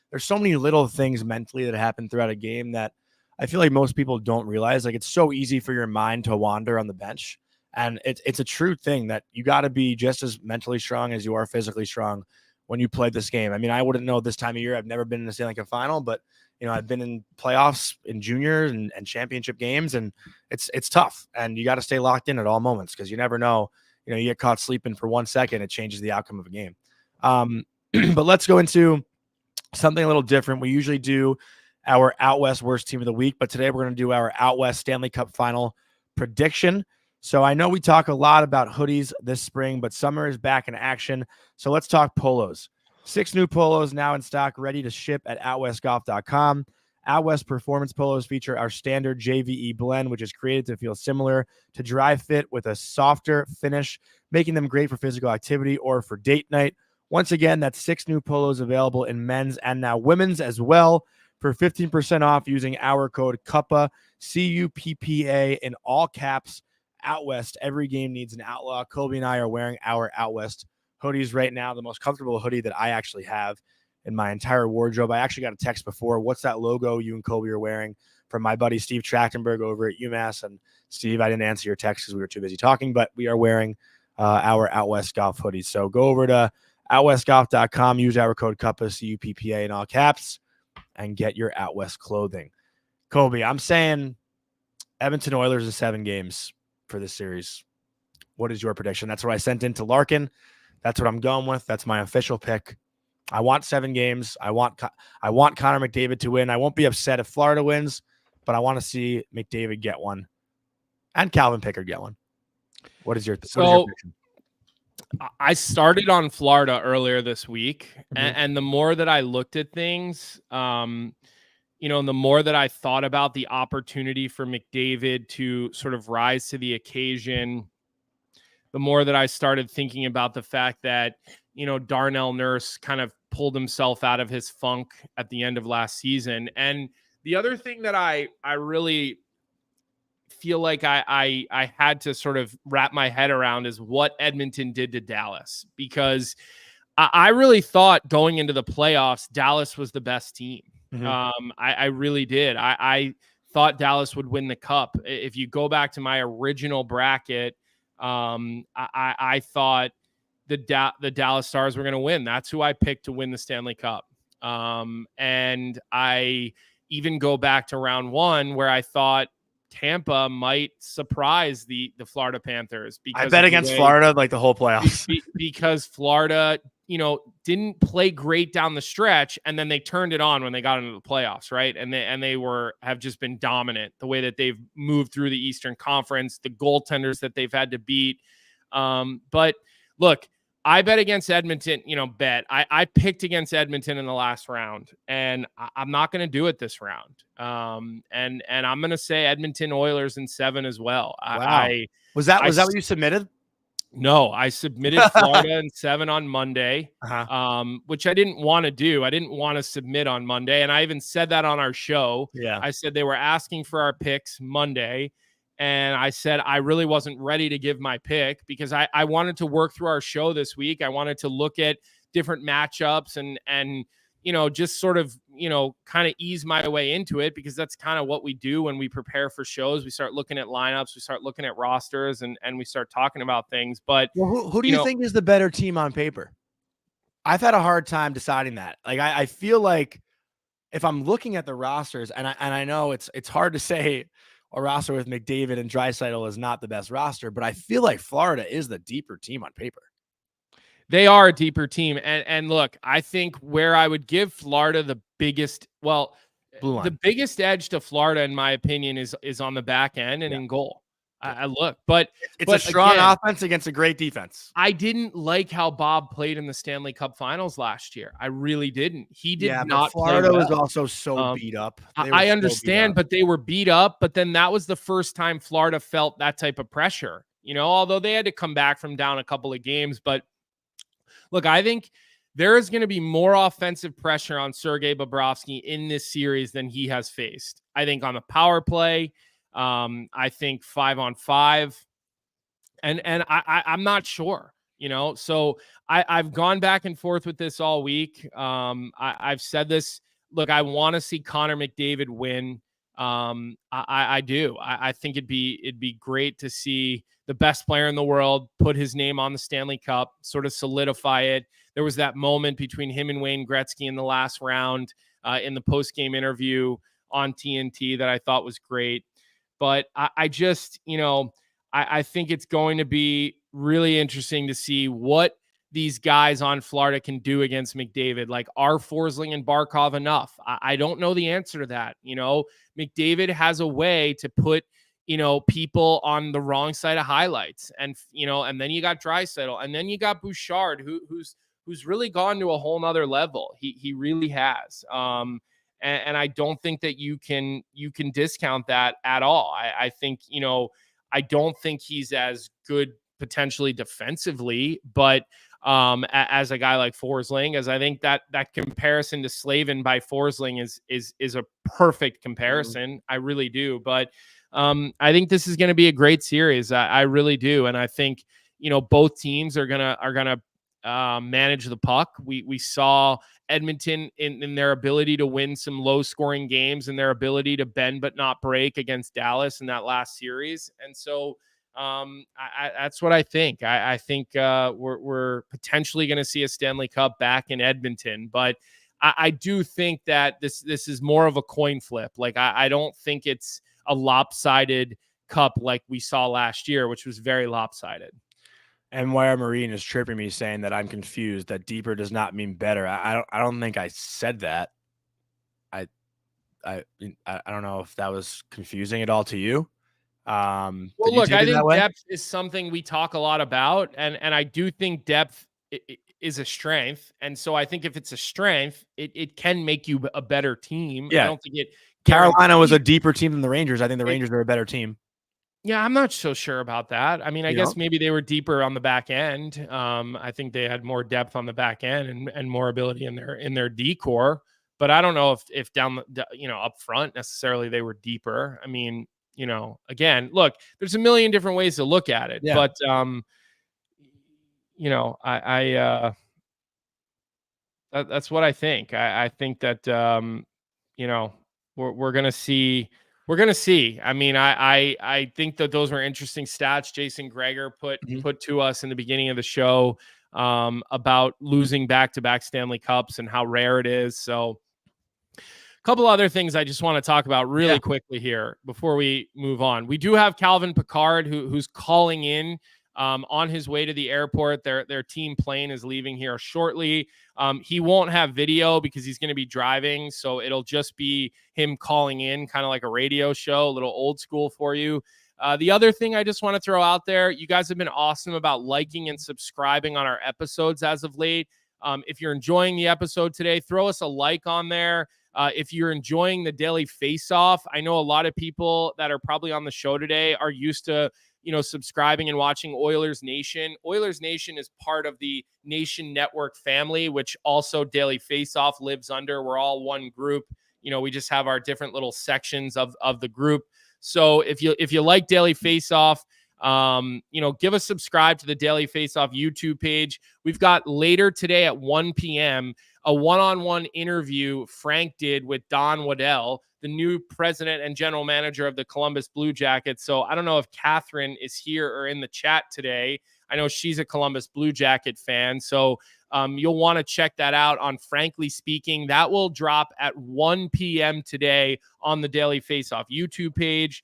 There's so many little things mentally that happen throughout a game that I feel like most people don't realize. Like it's so easy for your mind to wander on the bench, and it's a true thing that you got to be just as mentally strong as you are physically strong when you played this game? I mean, I wouldn't know this time of year. I've never been in a Stanley Cup final, but I've been in playoffs in junior and championship games, and it's tough, and you got to stay locked in at all moments because you never know. You get caught sleeping for 1 second, it changes the outcome of a game. But let's go into something a little different. We usually do our Out West worst team of the week, but today we're going to do our Out West Stanley Cup final prediction. So I know we talk a lot about hoodies this spring, but summer is back in action. So let's talk polos. 6 new polos now in stock, ready to ship at OutWestGolf.com. Out West Performance polos feature our standard JVE blend, which is created to feel similar to dry fit with a softer finish, making them great for physical activity or for date night. Once again, that's 6 new polos available in men's and now women's as well for 15% off using our code Cuppa, CUPPA, in all caps. Out West, every game needs an outlaw. Colby and I are wearing our Out West hoodies right now, the most comfortable hoodie that I actually have in my entire wardrobe. I actually got a text before, what's that logo you and Colby are wearing, from my buddy Steve Trachtenberg over at UMass. And Steve, I didn't answer your text because we were too busy talking, but we are wearing our Out West Golf hoodies. So go over to OutWestGolf.com, use our code Cuppa, CUPPA, in all caps, and get your Out West clothing. Colby, I'm saying Edmonton Oilers in 7 games for this series. What is your prediction? That's what I sent in to Larkin. That's what I'm going with. That's my official pick. I want 7 games. I want Connor McDavid to win. I won't be upset if Florida wins, but I want to see McDavid get one and Calvin Pickard get one. What is your prediction? I started on Florida earlier this week, and the more that I looked at things, and the more that I thought about the opportunity for McDavid to sort of rise to the occasion, the more that I started thinking about the fact that, Darnell Nurse kind of pulled himself out of his funk at the end of last season. And the other thing that I really feel like I had to sort of wrap my head around is what Edmonton did to Dallas, because I really thought going into the playoffs, Dallas was the best team. I really did. I thought Dallas would win the cup. If you go back to my original bracket, I thought the Dallas Stars were going to win. That's who I picked to win the Stanley Cup. And I even go back to round 1 where I thought Tampa might surprise the Florida Panthers. Because I bet against Florida like the whole playoffs. Because Florida, didn't play great down the stretch, and then they turned it on when they got into the playoffs, right? And they have just been dominant the way that they've moved through the Eastern Conference, the goaltenders that they've had to beat. But look, I bet against Edmonton, I picked against Edmonton in the last round, and I'm not going to do it this round. And I'm going to say Edmonton Oilers in 7 as well. Wow. Was that what you submitted? No, I submitted Florida in 7 on Monday, which I didn't want to do. I didn't want to submit on Monday. And I even said that on our show. Yeah. I said they were asking for our picks Monday. And I said I really wasn't ready to give my pick because I wanted to work through our show this week. I wanted to look at different matchups and just sort of, kind of ease my way into it, because that's kind of what we do when we prepare for shows. We start looking at lineups, we start looking at rosters, and we start talking about things. But who do you think is the better team on paper? I've had a hard time deciding that. Like, I feel like if I'm looking at the rosters, and I know it's hard to say a roster with McDavid and Draisaitl is not the best roster, but I feel like Florida is the deeper team on paper. They are a deeper team. And look, I think where I would give Florida the biggest edge to Florida, in my opinion, is on the back end and in goal. I look, but it's a strong offense against a great defense. I didn't like how Bob played in the Stanley Cup Finals last year. I really didn't. He did not. Florida play well. was also so beat up. I understand, but they were beat up. But then that was the first time Florida felt that type of pressure. Although they had to come back from down a couple of games. But look, I think there is going to be more offensive pressure on Sergei Bobrovsky in this series than he has faced. I think on the power play. I think 5-on-5, and I'm not sure, so I've gone back and forth with this all week. I've said this, look, I want to see Connor McDavid win. I do. I think it'd be great to see the best player in the world put his name on the Stanley Cup, sort of solidify it. there was that moment between him and Wayne Gretzky in the last round in the post-game interview on TNT that I thought was great. But I just, I think it's going to be really interesting to see what these guys on Florida can do against McDavid. Like, are Forsling and Barkov enough? I don't know the answer to that. McDavid has a way to put, people on the wrong side of highlights. And, and then you got Draisaitl, and then you got Bouchard, who's really gone to a whole nother level. He really has. And I don't think that you can discount that at all. I think, I don't think he's as good potentially defensively, but as a guy like Forsling, as I think that comparison to Slavin by Forsling is a perfect comparison. I really do. But I think this is going to be a great series. I really do. And I think, both teams are gonna manage the puck. We saw Edmonton in their ability to win some low scoring games and their ability to bend but not break against Dallas in that last series. And so that's what I think. I think we're potentially going to see a Stanley Cup back in Edmonton, but I do think that this is more of a coin flip. Like, I don't think it's a lopsided cup like we saw last year, which was very lopsided. MYR Marine is tripping me, saying that I'm confused, that deeper does not mean better. I don't think I said that. I don't know if that was confusing at all to you. Well, look, I think depth is something we talk a lot about, and I do think depth is a strength. And so I think if it's a strength, it can make you a better team. Yeah. I don't think it. Carolina was a deeper team than the Rangers. I think the Rangers are a better team. Yeah, I'm not so sure about that. I mean, I guess maybe they were deeper on the back end. I think they had more depth on the back end and more ability in their D-core. But I don't know if down up front necessarily they were deeper. I mean, again, look, there's a million different ways to look at it. Yeah. But that's what I think. I think that we're gonna see. We're going to see. I mean, I think that those were interesting stats Jason Gregor put to us in the beginning of the show about losing back-to-back Stanley Cups and how rare it is. So a couple other things I just want to talk about really quickly here before we move on. We do have Calvin Pickard who's calling in on his way to the airport. Their team plane is leaving here shortly. He won't have video because he's going to be driving, so it'll just be him calling in, kind of like a radio show, a little old school for you. The other thing I just want to throw out there, you guys have been awesome about liking and subscribing on our episodes as of late. If you're enjoying the episode today, throw us a like on there. If you're enjoying the Daily Face-Off, I know a lot of people that are probably on the show today are used to subscribing and watching Oilers Nation. Oilers Nation is part of the Nation Network family, which also Daily Face-Off lives under. We're all one group. We just have our different little sections of the group. So if you like Daily Face-Off, give a subscribe to the Daily Face-Off YouTube page. We've got later today at 1 p.m. a one-on-one interview Frank did with Don Waddell, the new president and general manager of the Columbus Blue Jackets. So I don't know if Catherine is here or in the chat today. I know she's a Columbus Blue Jacket fan. So you'll want to check that out on Frankly Speaking. That will drop at 1 p.m. today on the Daily Face-Off YouTube page.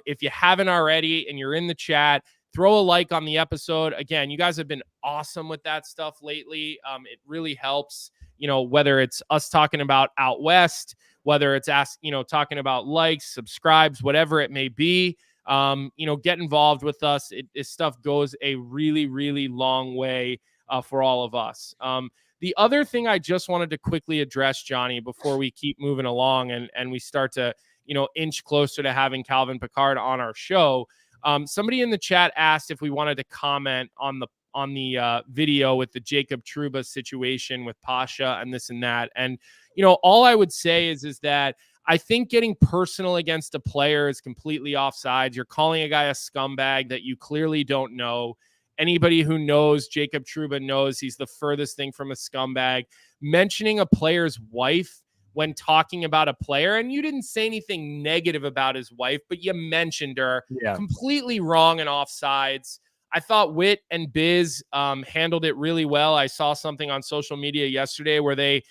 If you haven't already and you're in the chat, throw a like on the episode. Again, you guys have been awesome with that stuff lately. It really helps, whether it's us talking about out west, whether it's talking about likes, subscribes, whatever it may be. Get involved with us. This stuff goes a really, really long way for all of us. The other thing I just wanted to quickly address, Johnny, before we keep moving along and we start to, inch closer to having Calvin Pickard on our show. Somebody in the chat asked if we wanted to comment on the video with the Jacob Trouba situation with Pasha and this and that. And, all I would say is that I think getting personal against a player is completely offsides. You're calling a guy a scumbag that you clearly don't know. Anybody who knows Jacob Trouba knows he's the furthest thing from a scumbag. Mentioning a player's wife when talking about a player, and you didn't say anything negative about his wife, but you mentioned her, completely wrong and offsides. I thought Witt and Biz handled it really well. I saw something on social media yesterday where they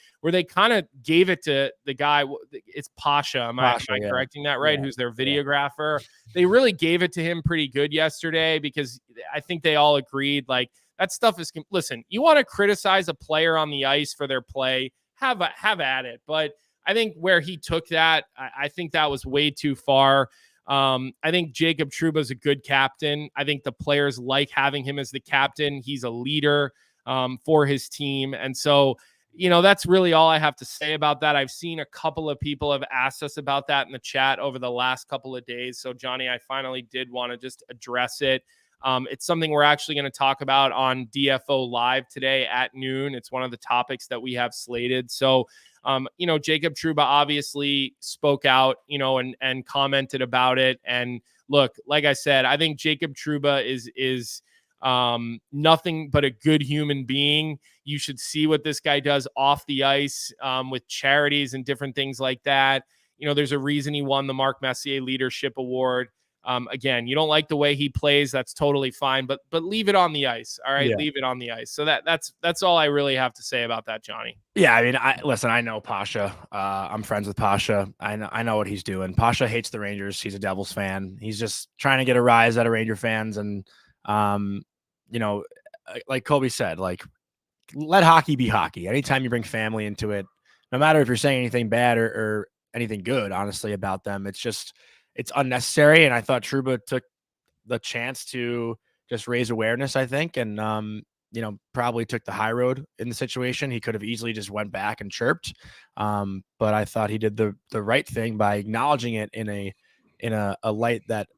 kind of gave it to the guy. It's Pasha. Am I correcting that right? Yeah. Who's their videographer? They really gave it to him pretty good yesterday, because I think they all agreed, like, that stuff is, listen, you want to criticize a player on the ice for their play, have at it. But I think where he took that, I think that was way too far. I think Jacob Trouba is a good captain. I think the players like having him as the captain. He's a leader for his team. And so, that's really all I have to say about that. I've seen a couple of people have asked us about that in the chat over the last couple of days. So, Johnny, I finally did want to just address it. It's something we're actually going to talk about on DFO Live today at noon. It's one of the topics that we have slated. So, Jacob Trouba obviously spoke out, and commented about it. And look, like I said, I think Jacob Trouba is nothing but a good human being. You should see what this guy does off the ice with charities and different things like that. There's a reason he won the Marc Messier Leadership Award. Again, you don't like the way he plays, that's totally fine, but leave it on the ice. All right. Yeah. Leave it on the ice. So that's all I really have to say about that, Johnny. Yeah. I mean, I know Pasha. I'm friends with Pasha. I know what he's doing. Pasha hates the Rangers. He's a Devils fan. He's just trying to get a rise out of Ranger fans. And, like Colby said, like, let hockey be hockey. Anytime you bring family into it, no matter if you're saying anything bad or anything good, honestly, about them, it's unnecessary. And I thought Trouba took the chance to just raise awareness, I think. And, probably took the high road in the situation. He could have easily just went back and chirped. But I thought he did the right thing by acknowledging it in a light that,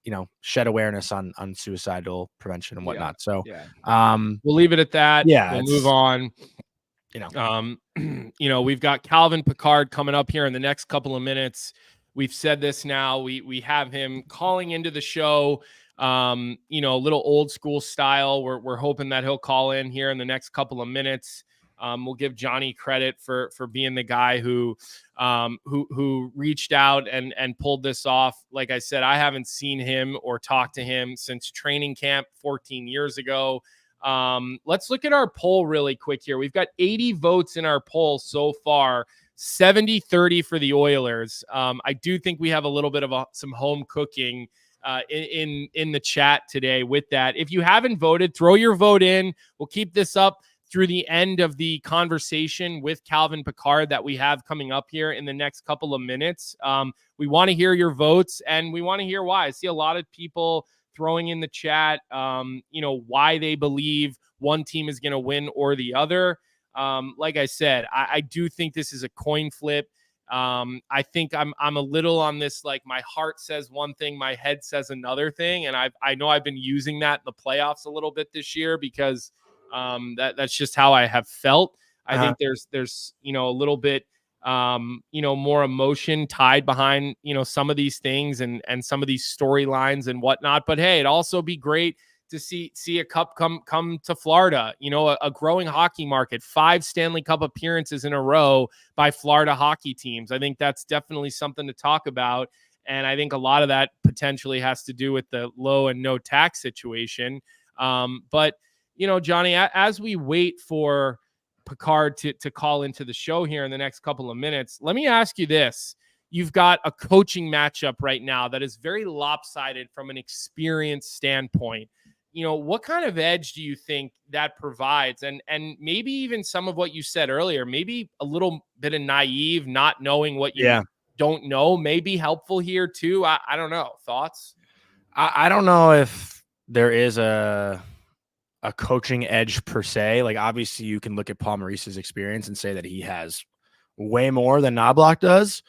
shed awearness on suicidal prevention and whatnot. So, we'll leave it at that. Yeah. We'll move on. We've got Calvin Pickard coming up here in the next couple of minutes. We've said this now. We have him calling into the show, a little old school style. We're hoping that he'll call in here in the next couple of minutes. We'll give Johnny credit for being the guy who reached out and pulled this off. Like I said, I haven't seen him or talked to him since training camp 14 years ago. Let's look at our poll really quick here. We've got 80 votes in our poll so far. 70-30 for the Oilers. I do think we have a little bit of some home cooking in the chat today with that. If you haven't voted, throw your vote in. We'll keep this up through the end of the conversation with Calvin Pickard that we have coming up here in the next couple of minutes. We want to hear your votes, and we want to hear why. I see a lot of people throwing in the chat, why they believe one team is going to win or the other. Like I said, I do think this is a coin flip. I think I'm a little on this, like, my heart says one thing, my head says another thing. And I know I've been using that in the playoffs a little bit this year because that's just how I have felt. I think there's a little bit, more emotion tied behind, some of these things and some of these storylines and whatnot. But hey, it'd also be great to see a cup come to Florida, a growing hockey market, 5 Stanley Cup appearances in a row by Florida hockey teams. I think that's definitely something to talk about. And I think a lot of that potentially has to do with the low and no tax situation. But, Johnny, as we wait for Pickard to call into the show here in the next couple of minutes, let me ask you this. You've got a coaching matchup right now that is very lopsided from an experience standpoint. What kind of edge do you think that provides? And maybe even some of what you said earlier, maybe a little bit of naive, not knowing what you don't know, may be helpful here too. I don't know. Thoughts? I don't know if there is a coaching edge per se. Like, obviously you can look at Paul Maurice's experience and say that he has way more than Knoblauch does.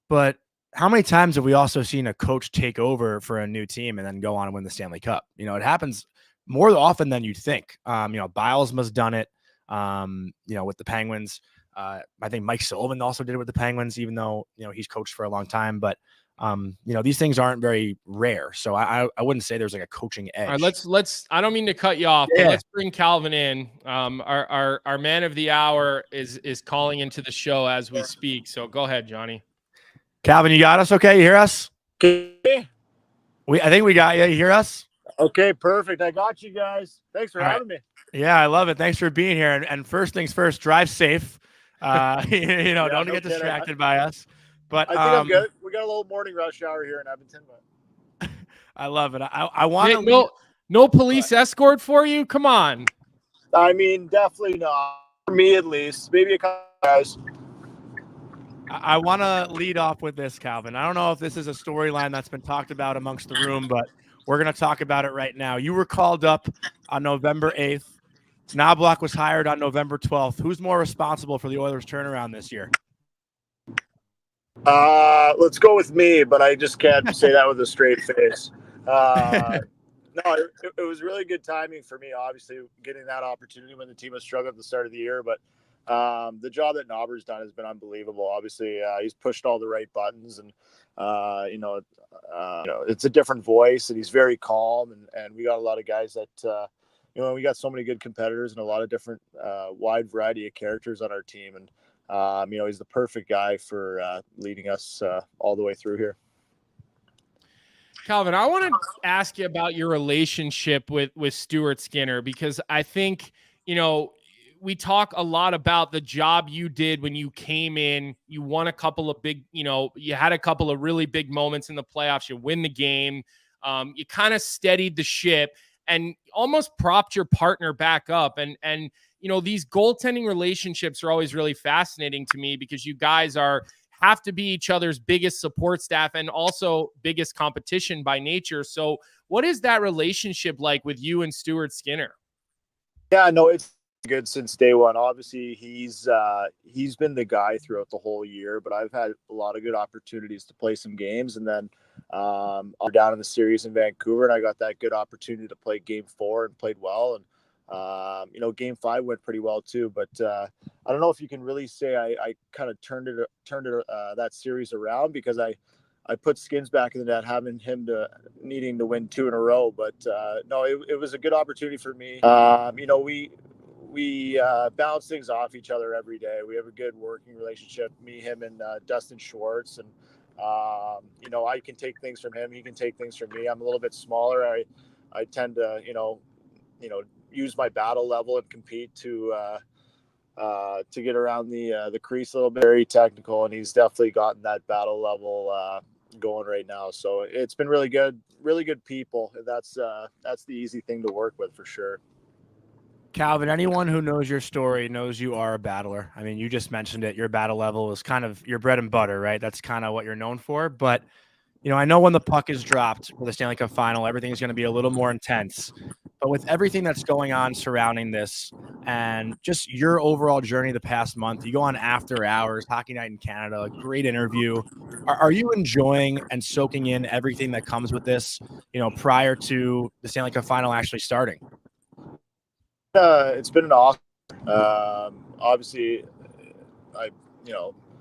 But how many times have we also seen a coach take over for a new team and then go on and win the Stanley Cup? It happens more often than you'd think. Bilesma's done it, with the Penguins. I think Mike Sullivan also did it with the Penguins, even though, he's coached for a long time. But, these things aren't very rare. So I wouldn't say there's like a coaching edge. All right, let's, I don't mean to cut you off, but let's bring Calvin in. Our man of the hour is calling into the show as we speak. So go ahead, Johnny. Calvin, you got us? Okay. You hear us? I think we got you. You hear us? Okay, perfect. I got you guys. Thanks for having me. Yeah, I love it. Thanks for being here. And first things first, drive safe. Don't get distracted by us. But I think I'm good. We got a little morning rush hour here in Edmonton. But I love it. I want to no police escort for you. Come on. I mean, definitely not for me, at least. Maybe a couple guys. I want to lead off with this, Calvin. I don't know if this is a storyline that's been talked about amongst the room, but we're going to talk about it right now. You were called up on November 8th. Knobloch was hired on November 12th. Who's more responsible for the Oilers' turnaround this year? Let's go with me, but I just can't say that with a straight face. No, it was really good timing for me, obviously, getting that opportunity when the team was struggling at the start of the year. But the job that Knobber's done has been unbelievable. Obviously, he's pushed all the right buttons, and it's a different voice, and he's very calm. And we got a lot of guys that we got so many good competitors and a lot of different wide variety of characters on our team. And he's the perfect guy for leading us all the way through here. Calvin, I want to ask you about your relationship with Stuart Skinner, because I think, we talk a lot about the job you did when you came in. You won a couple of big, you had a couple of really big moments in the playoffs. You win the game. You kind of steadied the ship and almost propped your partner back up. And these goaltending relationships are always really fascinating to me, because you guys have to be each other's biggest support staff and also biggest competition by nature. So what is that relationship like with you and Stuart Skinner? Yeah, no, it's good since day one. Obviously, he's been the guy throughout the whole year, but I've had a lot of good opportunities to play some games. And then we're down in the series in Vancouver, and I got that good opportunity to play game 4 and played well. And game 5 went pretty well too, but I don't know if you can really say I kind of turned it that series around, because I put Skins back in the net, having him needing to win 2 in a row. But no, it was a good opportunity for me. We bounce things off each other every day. We have a good working relationship, me, him, and Dustin Schwartz. And I can take things from him, he can take things from me. I'm a little bit smaller. I tend to use my battle level and compete to get around the crease a little bit. Very technical, and he's definitely gotten that battle level going right now. So it's been really good people. That's the easy thing to work with for sure. Calvin, anyone who knows your story knows you are a battler. I mean, you just mentioned it. Your battle level is kind of your bread and butter, right? That's kind of what you're known for. But I know when the puck is dropped for the Stanley Cup final, everything is going to be a little more intense. But with everything that's going on surrounding this and just your overall journey the past month, you go on After Hours, Hockey Night in Canada, a great interview. Are you enjoying and soaking in everything that comes with this, prior to the Stanley Cup final actually starting? It's been an awesome. Obviously, I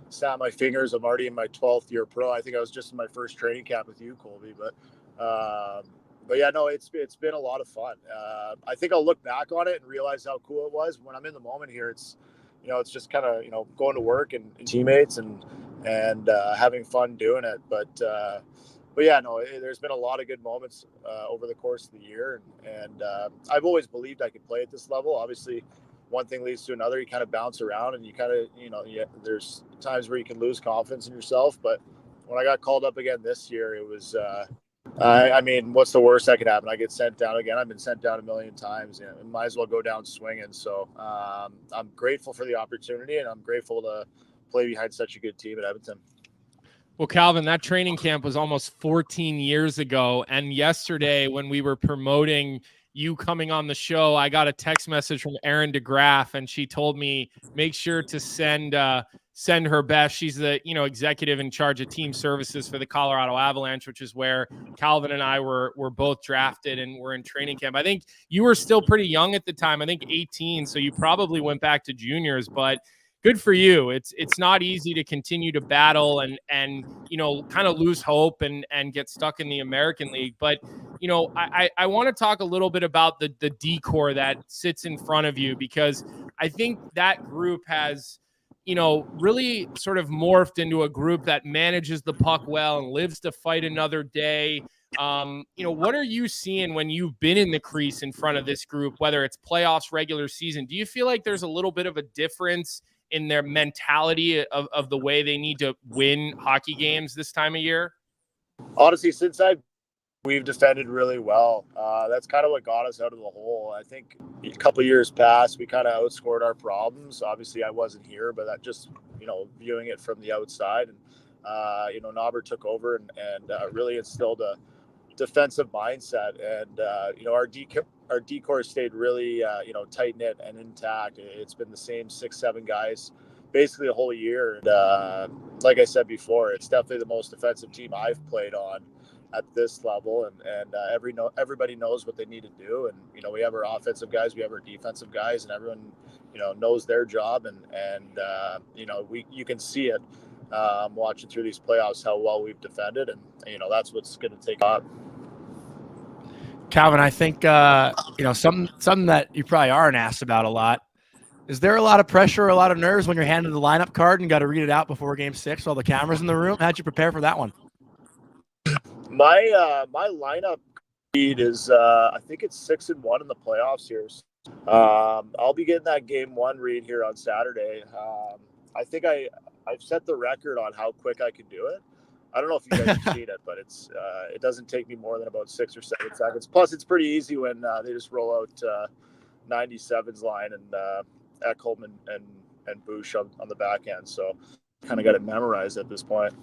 snap my fingers. I'm already in my 12th year pro. I think I was just in my first training camp with you, Colby. But yeah, no, it's been a lot of fun. I think I'll look back on it and realize how cool it was. When I'm in the moment here, it's just kind of going to work and teammates and having fun doing it. But yeah, no, there's been a lot of good moments over the course of the year, and I've always believed I could play at this level. Obviously, one thing leads to another. You kind of bounce around, and you kind of, there's times where you can lose confidence in yourself. But when I got called up again this year, it was, I mean, what's the worst that could happen? I get sent down again. I've been sent down a million times. Might as well go down swinging. So I'm grateful for the opportunity, and I'm grateful to play behind such a good team at Edmonton. Well, Calvin, that training camp was almost 14 years ago. And yesterday, when we were promoting you coming on the show, I got a text message from Erin DeGraff, and she told me, make sure to send her best. She's the executive in charge of team services for the Colorado Avalanche, which is where Calvin and I were both drafted and were in training camp. I think you were still pretty young at the time, I think 18. So you probably went back to juniors, but good for you. It's not easy to continue to battle and kind of lose hope and get stuck in the American League. But I want to talk a little bit about the decor that sits in front of you, because I think that group has really sort of morphed into a group that manages the puck well and lives to fight another day. What are you seeing when you've been in the crease in front of this group, whether it's playoffs, regular season? Do you feel like there's a little bit of a difference in their mentality of the way they need to win hockey games this time of year? Honestly, we've defended really well. That's kind of what got us out of the hole. I think a couple of years past, we kind of outscored our problems. Obviously, I wasn't here, but that just, viewing it from the outside. And, Nobber took over and really instilled a defensive mindset. And, our decor stayed really, tight-knit and intact. It's been the same 6-7 guys basically the whole year. And like I said before, it's definitely the most defensive team I've played on at this level, and everybody knows what they need to do. And we have our offensive guys, we have our defensive guys, and everyone knows their job. And you can see it watching through these playoffs how well we've defended, and that's what's going to take off. Calvin, I think something that you probably aren't asked about a lot. Is there a lot of pressure, a lot of nerves when you're handed the lineup card and got to read it out before Game 6 with all the cameras in the room? How'd you prepare for that one? My lineup read is I think it's 6-1 in the playoffs here. I'll be getting that Game 1 read here on Saturday. I think I've set the record on how quick I can do it. I don't know if you guys have seen it, but it doesn't take me more than about 6 or 7 seconds. Plus, it's pretty easy when they just roll out 97's line and Ekholm and Bush on the back end. So kind of got it memorized at this point.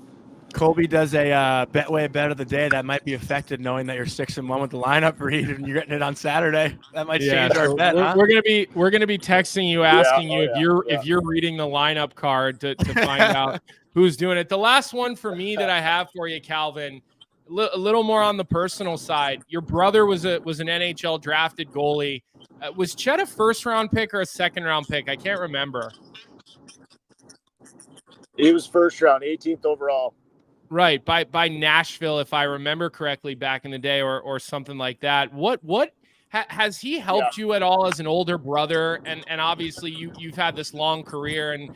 Colby does a Betway bet of the day that might be affected knowing that you're 6-1 with the lineup read and you're getting it on Saturday. That might change our bet. We're gonna be texting you, asking you if you're reading the lineup card to find out who's doing it. The last one for me that I have for you, Calvin, a little more on the personal side. Your brother was an NHL drafted goalie. Was Chet a first-round pick or a second-round pick? I can't remember. He was first round, 18th overall. Right, by Nashville, if I remember correctly, back in the day, or something like that. What has he helped you at all as an older brother? And obviously you've had this long career, and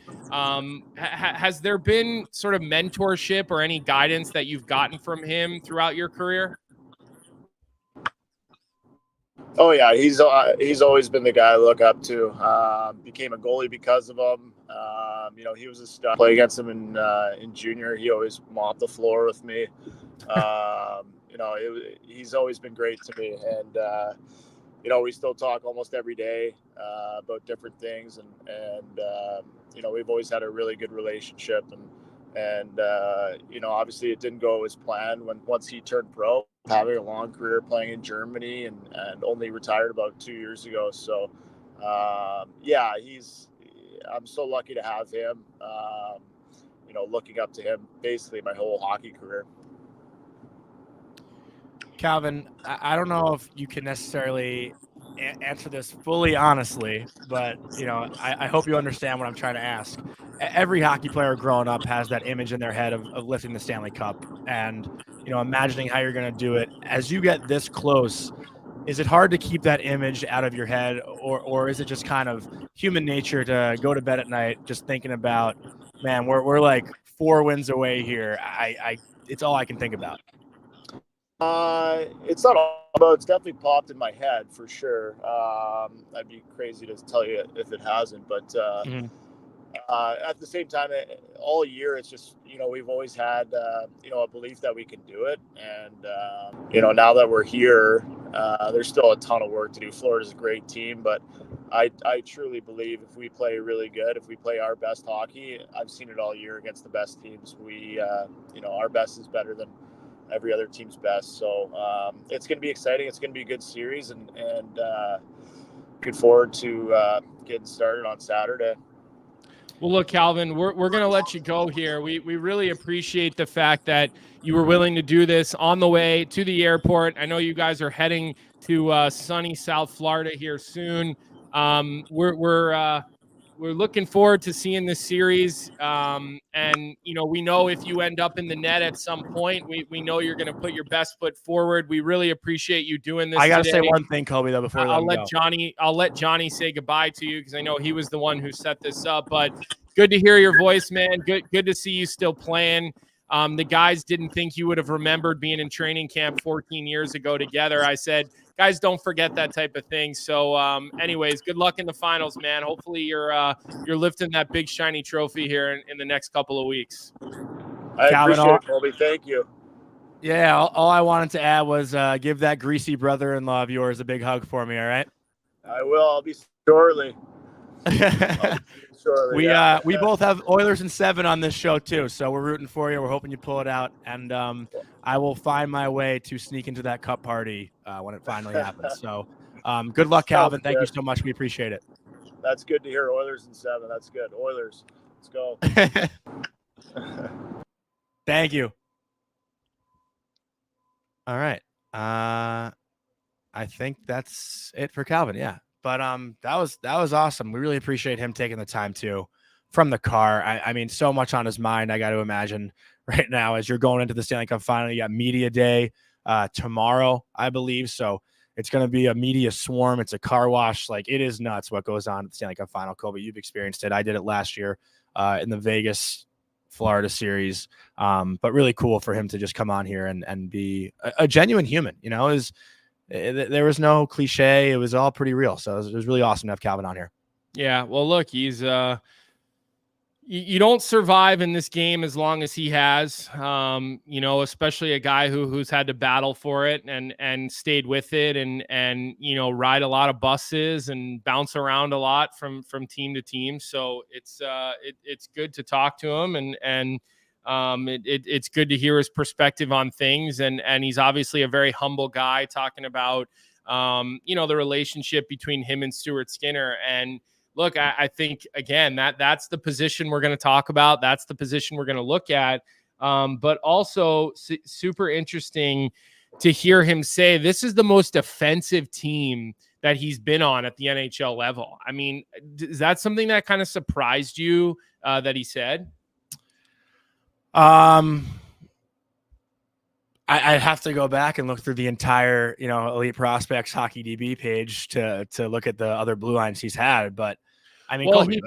has there been sort of mentorship or any guidance that you've gotten from him throughout your career? Oh yeah, he's always been the guy I look up to. Became a goalie because of him. He was a stud. Play against him in junior. He always mopped the floor with me. He's always been great to me, and we still talk almost every day about different things, and we've always had a really good relationship, and obviously it didn't go as planned once he turned pro, having a long career playing in Germany and only retired about 2 years ago. So I'm so lucky to have him, looking up to him basically my whole hockey career. Calvin, I don't know if you can necessarily answer this fully honestly, but I hope you understand what I'm trying to ask. Every hockey player growing up has that image in their head of lifting the Stanley Cup, and imagining how you're going to do it. As you get this close, is it hard to keep that image out of your head, or is it just kind of human nature to go to bed at night just thinking about, man, we're like 4 wins away here? It's all I can think about. It's not all about. It's definitely popped in my head for sure. I'd be crazy to tell you if it hasn't, but at the same time, all year it's just we've always had a belief that we can do it, and now that we're here, there's still a ton of work to do. Florida's a great team, but I truly believe if we play really good, if we play our best hockey, I've seen it all year against the best teams. We our best is better than every other team's best. So it's going to be exciting. It's going to be a good series, and looking forward to getting started on Saturday. Well, look, Calvin, we're going to let you go here. We really appreciate the fact that you were willing to do this on the way to the airport. I know you guys are heading to sunny South Florida here soon. We're looking forward to seeing this series. And we know if you end up in the net at some point, we know you're going to put your best foot forward. We really appreciate you doing this. I got to say one thing, Colby, though, before I'll let Jonny say goodbye to you, because I know he was the one who set this up. But good to hear your voice, man. Good to see you still playing. The guys didn't think you would have remembered being in training camp 14 years ago together. I said, guys, don't forget that type of thing. So anyways, good luck in the finals, man. Hopefully you're lifting that big shiny trophy here in the next couple of weeks. I appreciate it, Colby. Thank you. Yeah, all I wanted to add was give that greasy brother-in-law of yours a big hug for me, all right? I will. I'll be shortly. We both have Oilers in 7 on this show too, so we're rooting for you. We're hoping you pull it out, and I will find my way to sneak into that cup party when it finally happens. So good luck, Calvin. Thank you so much. We appreciate it. That's good to hear. Oilers in 7. That's good. Oilers, let's go. Thank you. All right. I think that's it for Calvin. Yeah. But that was awesome. We really appreciate him taking the time from the car. I mean, so much on his mind. I got to imagine right now as you're going into the Stanley Cup final. You got media day tomorrow, I believe. So it's going to be a media swarm. It's a car wash. Like, it is nuts what goes on at the Stanley Cup final. Colby, you've experienced it. I did it last year in the Vegas Florida series. But really cool for him to just come on here and be a genuine human. You know, there was no cliche. It was all pretty real. So it was really awesome to have Calvin on here. Yeah. Well, look, he's you don't survive in this game as long as he has, you know, especially a guy who's had to battle for it and stayed with it and, you know, ride a lot of buses and bounce around a lot from team to team. So it's good to talk to him and it's good to hear his perspective on things. And he's obviously a very humble guy talking about, you know, the relationship between him and Stuart Skinner. And look, I think, again, that's the position we're going to talk about. That's the position we're going to look at. But also super interesting to hear him say this is the most offensive team that he's been on at the NHL level. I mean, is that something that kind of surprised you that he said? I'd have to go back and look through the entire, you know, Elite Prospects Hockey DB page to look at the other blue lines he's had. But I mean, well, Colby,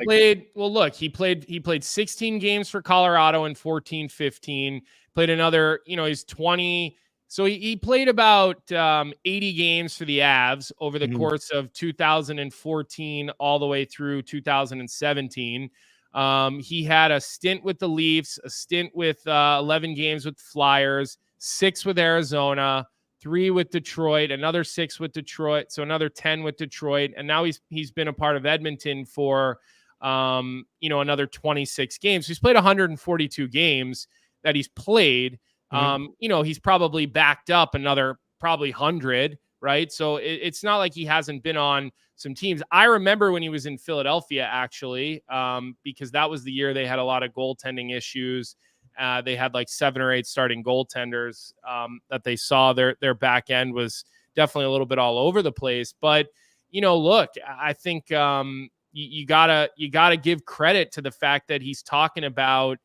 he played 16 games for Colorado in 14-15, played another, you know, he's 20. So he played about 80 games for the Avs over the course of 2014 all the way through 2017. He had a stint with the Leafs, a stint with 11 games with the Flyers, 6 with Arizona, 3 with Detroit, another 6 with Detroit, so another 10 with Detroit, and now he's been a part of Edmonton for you know, another 26 games. He's played 142 games that he's played. You know, he's probably backed up another probably 100, right? So it's not like he hasn't been on some teams. I remember when he was in Philadelphia, actually, because that was the year they had a lot of goaltending issues. They had like 7 or 8 starting goaltenders that they saw. Their back end was definitely a little bit all over the place. But, you know, look, I think you gotta give credit to the fact that he's talking about,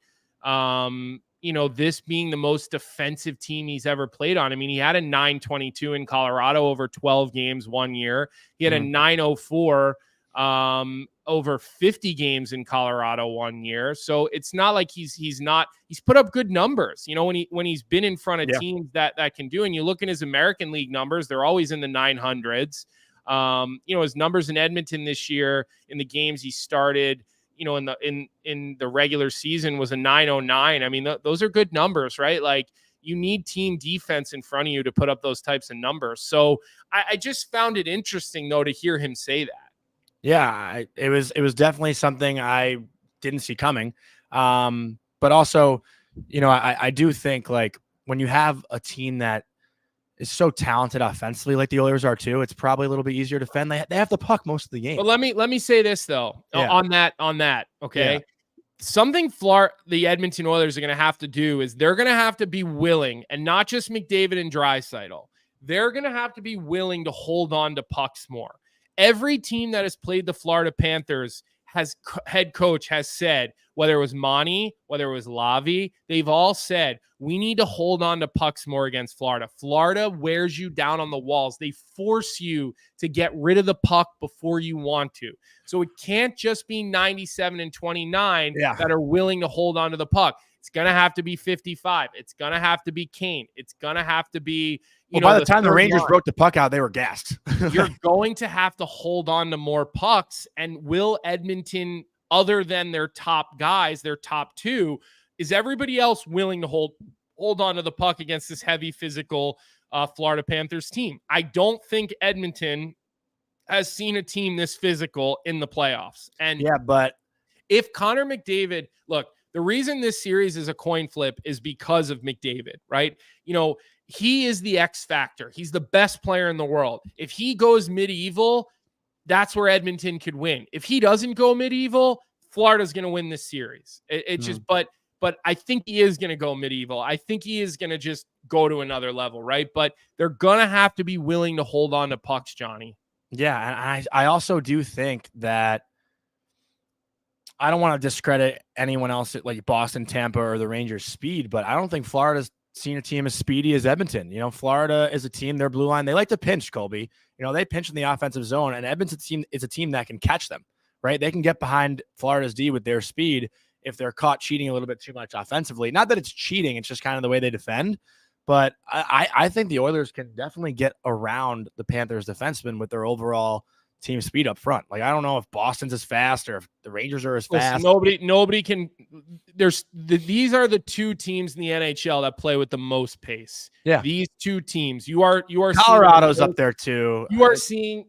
you know, this being the most defensive team he's ever played on. I mean, he had a 922 in Colorado over 12 games one year. He had a 904 over 50 games in Colorado one year. So it's not like he's put up good numbers, you know, when he's been in front of teams that can do. And you look at his American League numbers, they're always in the 900s. You know, his numbers in Edmonton this year in the games he started, you know, in the regular season was a 909. I mean, those are good numbers, right? Like, you need team defense in front of you to put up those types of numbers. So I just found it interesting, though, to hear him say that. Yeah, it was definitely something I didn't see coming. But also, you know, I do think, like, when you have a team that is so talented offensively, like the Oilers are too, it's probably a little bit easier to defend. They have the puck most of the game. But let me say this, though, on that. Okay. Yeah. Something the Edmonton Oilers are going to have to do is they're going to have to be willing, and not just McDavid and Draisaitl, they're going to have to be willing to hold on to pucks more. Every team that has played the Florida Panthers head coach has said, whether it was Monty, whether it was Lavi, they've all said, we need to hold on to pucks more against Florida. Florida wears you down on the walls. They force you to get rid of the puck before you want to. So it can't just be 97 and 29 that are willing to hold on to the puck. It's going to have to be 55. It's going to have to be Kane. It's going to have to be, by the time the Rangers broke the puck out, they were gassed. You're going to have to hold on to more pucks. And will Edmonton, other than their top guys, their top two, is everybody else willing to hold on to the puck against this heavy physical Florida Panthers team? I don't think Edmonton has seen a team this physical in the playoffs. And but if Connor McDavid, look, the reason this series is a coin flip is because of McDavid, right? He is the X factor. He's the best player in the world. If he goes medieval, that's where Edmonton could win. If he doesn't go medieval, Florida's going to win this series. But I think he is going to go medieval. I think he is going to just go to another level, right? But they're going to have to be willing to hold on to pucks, Johnny. Yeah, and I also do think that I don't want to discredit anyone else at like Boston, Tampa, or the Rangers' speed, but I don't think Florida's seen a team as speedy as Edmonton. Florida is a team, their blue line, they like to pinch, Colby. They pinch in the offensive zone, and Edmonton's team is a team that can catch them, right? They can get behind Florida's D with their speed if they're caught cheating a little bit too much offensively. Not that it's cheating, it's just kind of the way they defend. But I think the Oilers can definitely get around the Panthers defensemen with their overall team speed up front. Like, I don't know if Boston's as fast or if the Rangers are as fast. Nobody can. These are the two teans in the NHL that play with the most pace. Yeah, these two teams. You are Colorado's up there too. You are seeing.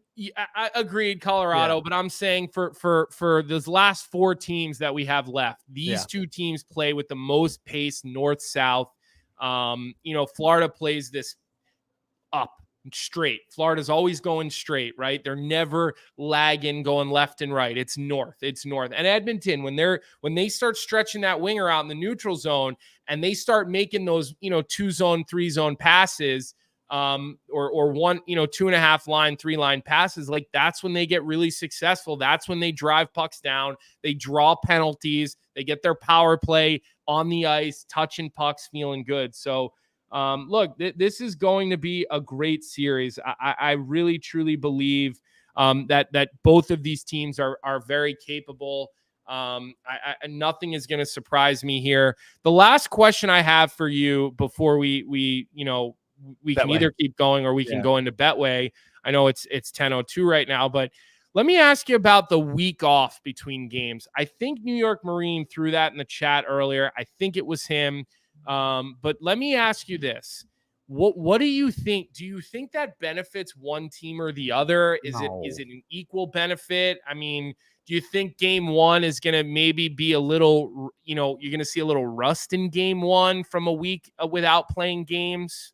I agreed, Colorado, but I'm saying for those last four teams that we have left, these two teams play with the most pace, north south. Florida plays this up straight. Florida's always going straight, right? They're never lagging, going left and right. It's north. And Edmonton, when they start stretching that winger out in the neutral zone and they start making those, 2-zone, 3-zone passes, or one, 2.5 line, 3-line passes, like that's when they get really successful. That's when they drive pucks down. They draw penalties. They get their power play on the ice, touching pucks, feeling good. So, look, this is going to be a great series. I really, truly believe that both of these teams are very capable. Nothing is going to surprise me here. The last question I have for you before we can either keep going or we can go into Betway. I know it's 10:02 right now, but let me ask you about the week off between games. I think New York Marine threw that in the chat earlier. I think it was him. But let me ask you this. What do you think? Do you think that benefits one team or the other? Is it an equal benefit? I mean, do you think game one is going to maybe be a little, you're going to see a little rust in game one from a week without playing games?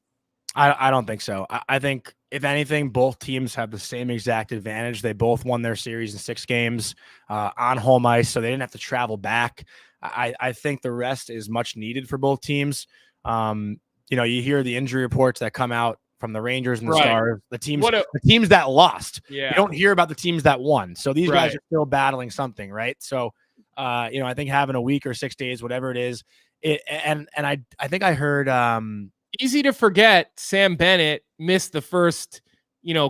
I don't think so. I think, if anything, both teams have the same exact advantage. They both won their series in 6 games on home ice, so they didn't have to travel back. I think the rest is much needed for both teams. You hear the injury reports that come out from the Rangers and the Stars, the teams that lost. Yeah. You don't hear about the teams that won. So these guys are still battling something, right? So, I think having a week or 6 days, whatever it is, and I think I heard easy to forget Sam Bennett missed the first,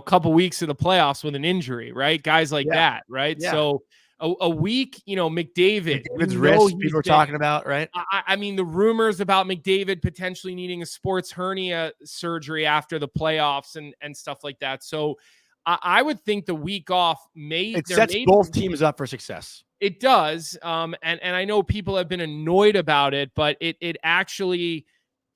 couple weeks of the playoffs with an injury, right? Guys like that, right? Yeah. So a week, McDavid's wrist people were talking about, right? I mean, the rumors about McDavid potentially needing a sports hernia surgery after the playoffs and stuff like that. So I would think the week off sets both teams up for success. It does. And I know people have been annoyed about it, but it actually,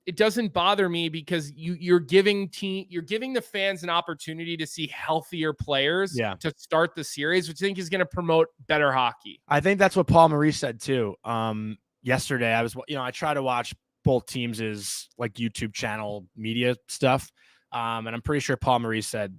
it doesn't bother me because you're giving the fans an opportunity to see healthier players to start the series, which I think is going to promote better hockey. I think that's what Paul Maurice said too. Yesterday I try to watch both teams' like YouTube channel media stuff. And I'm pretty sure Paul Maurice said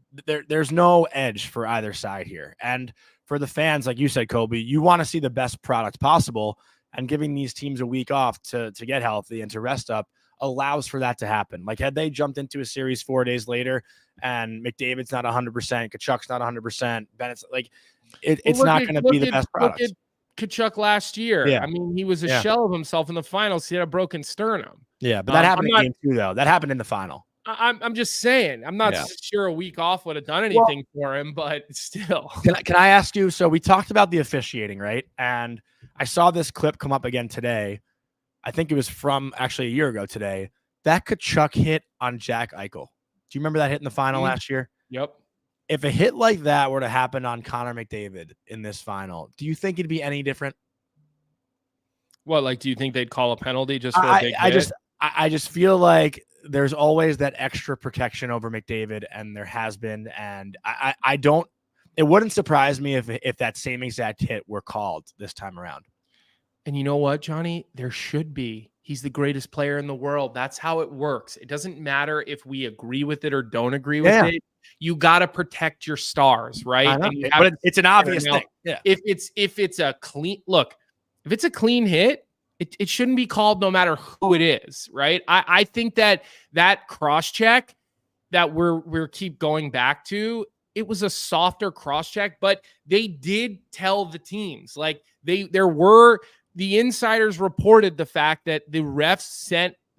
there's no edge for either side here. And for the fans, like you said, Colby, you want to see the best product possible, and giving these teams a week off to get healthy and to rest up allows for that to happen. Like, had they jumped into a series 4 days later and McDavid's not 100%, Tkachuk's not 100%, Bennett's like, it's not going to be the best product. Look at Tkachuk last year. Yeah. I mean, he was a shell of himself in the finals. He had a broken sternum. Yeah, but that happened in game 2, though. That happened in the final. I'm just saying. I'm not sure a week off would have done anything for him, but still. Can I ask you? So we talked about the officiating, right? And I saw this clip come up again today. I think it was from actually a year ago today, that Kachuk hit on Jack Eichel. Do you remember that hit in the final last year? Yep. If a hit like that were to happen on Connor McDavid in this final, do you think it'd be any different? What, like, do you think they'd call a penalty just for a big hit? I just feel like there's always that extra protection over McDavid, and there has been, and I don't. It wouldn't surprise me if that same exact hit were called this time around. And you know what, Johnny? There should be. He's the greatest player in the world. That's how it works. It doesn't matter if we agree with it or don't agree with it. You got to protect your stars, right? But it's an obvious thing. Yeah. If it's a clean look, if it's a clean hit, it shouldn't be called no matter who it is, right? I think that cross check that we're keep going back to, it was a softer cross check, but they did tell the teams, like the insiders reported the fact that the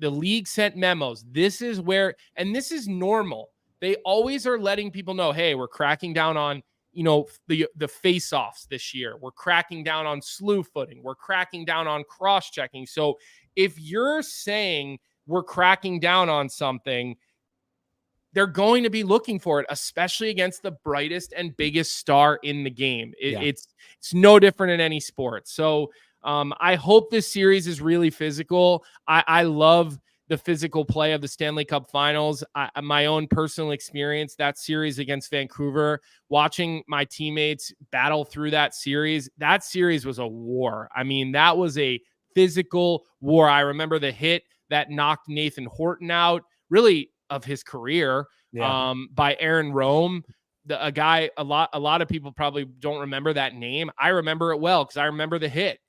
league sent memos. This is where, and this is normal. They always are letting people know, hey, we're cracking down on, the face-offs this year. We're cracking down on slew footing. We're cracking down on cross-checking. So if you're saying we're cracking down on something, they're going to be looking for it, especially against the brightest and biggest star in the game. It's no different in any sport. So I hope this series is really physical. I love the physical play of the Stanley Cup Finals. My own personal experience, that series against Vancouver, watching my teammates battle through that series was a war. I mean, that was a physical war. I remember the hit that knocked Nathan Horton out, really of his career, by Aaron Rome. A lot of people probably don't remember that name. I remember it well because I remember the hit.